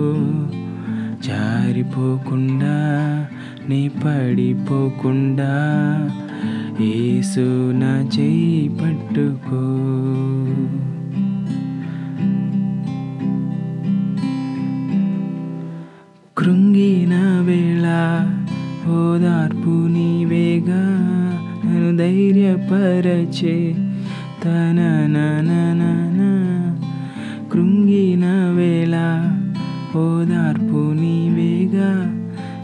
జారిపోకుండా నీ పడిపోకుండా యేసు నా చేయి పట్టుకో. కృంగిన వేళ ఓదార్పు నీవేగా నన్ను ధైర్యపరచే తననననన. కృంగిన వేళ ఓదార్పు నీవేగా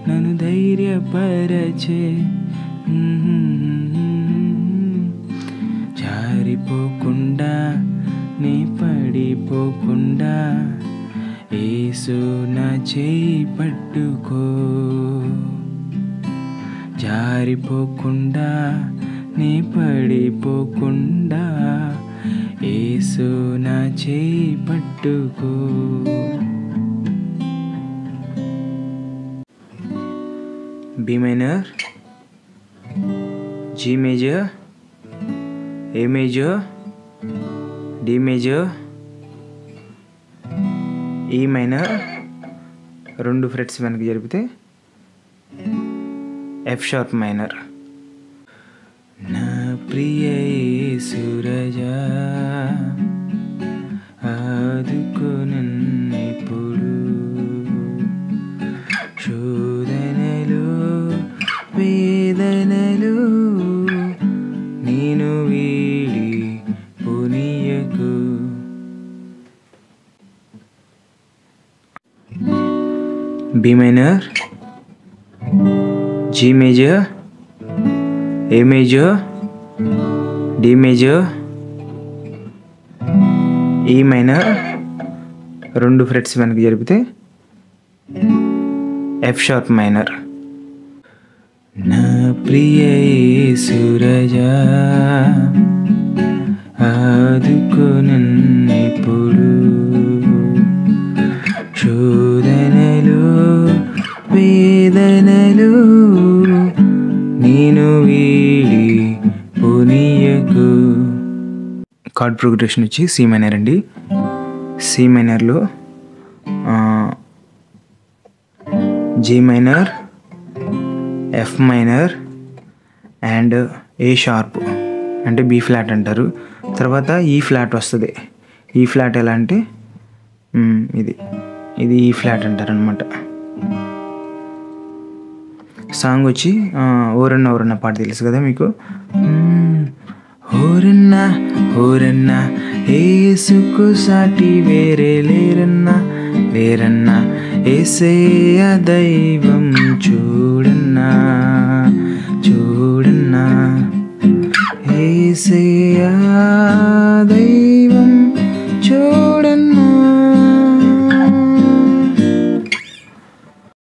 నన్ను ధైర్యపరచే, జారిపోకుండా నీ పడిపోకుండా యేసు నా చేయి పట్టుకో, జారిపోకుండా నీ పడిపోకుండా యేసు నా చేయి పట్టుకో. బి మైనర్, జీ మేజర్, ఏ మేజర్, డి మేజర్, ఈ మైనర్, రెండు ఫ్రెట్స్ వెనక్కి జరిపితే ఎఫ్ షార్ప్ మైనర్. నా ప్రియ యేసు రాజా ఆదుకో నన్నెప్పుడు, శోధనలో వేదనలో నేను వీడి పునియకు. బి మైనర్, జీ మేజర్, ఏ మేజర్, డి మేజర్, ఈ మైనర్, 2 ఫ్రెట్స్ వెనక్కి జరిపితే ఎఫ్ షార్ప్ మైనర్. నా ప్రియ యేసురాజా ఆదుకో నన్నెప్పుడు, శోధనలు వేదనలు నేను వీడి పోనీయకు. కార్డ్ ప్రోగ్రెషన్ వచ్చి సి మైనర్ అండి. సి మైనర్లో G minor, F minor and A sharp అంటే బీ ఫ్లాట్ అంటారు. తర్వాత ఈ ఫ్లాట్ వస్తుంది. ఈ ఫ్లాట్ ఎలా అంటే ఇది ఈ ఫ్లాట్ అంటారు అనమాట. సాంగ్ వచ్చి ఓరన్న ఓరన్న పాట తెలుసు కదా మీకు. ఓరన్నా ఓరన్నా యేసుకు సాటి వేరే లేరన్నా, లేరన్నా యేసయ్య దైవం చూడన్నా, చూడన్నా యేసయ్య దైవం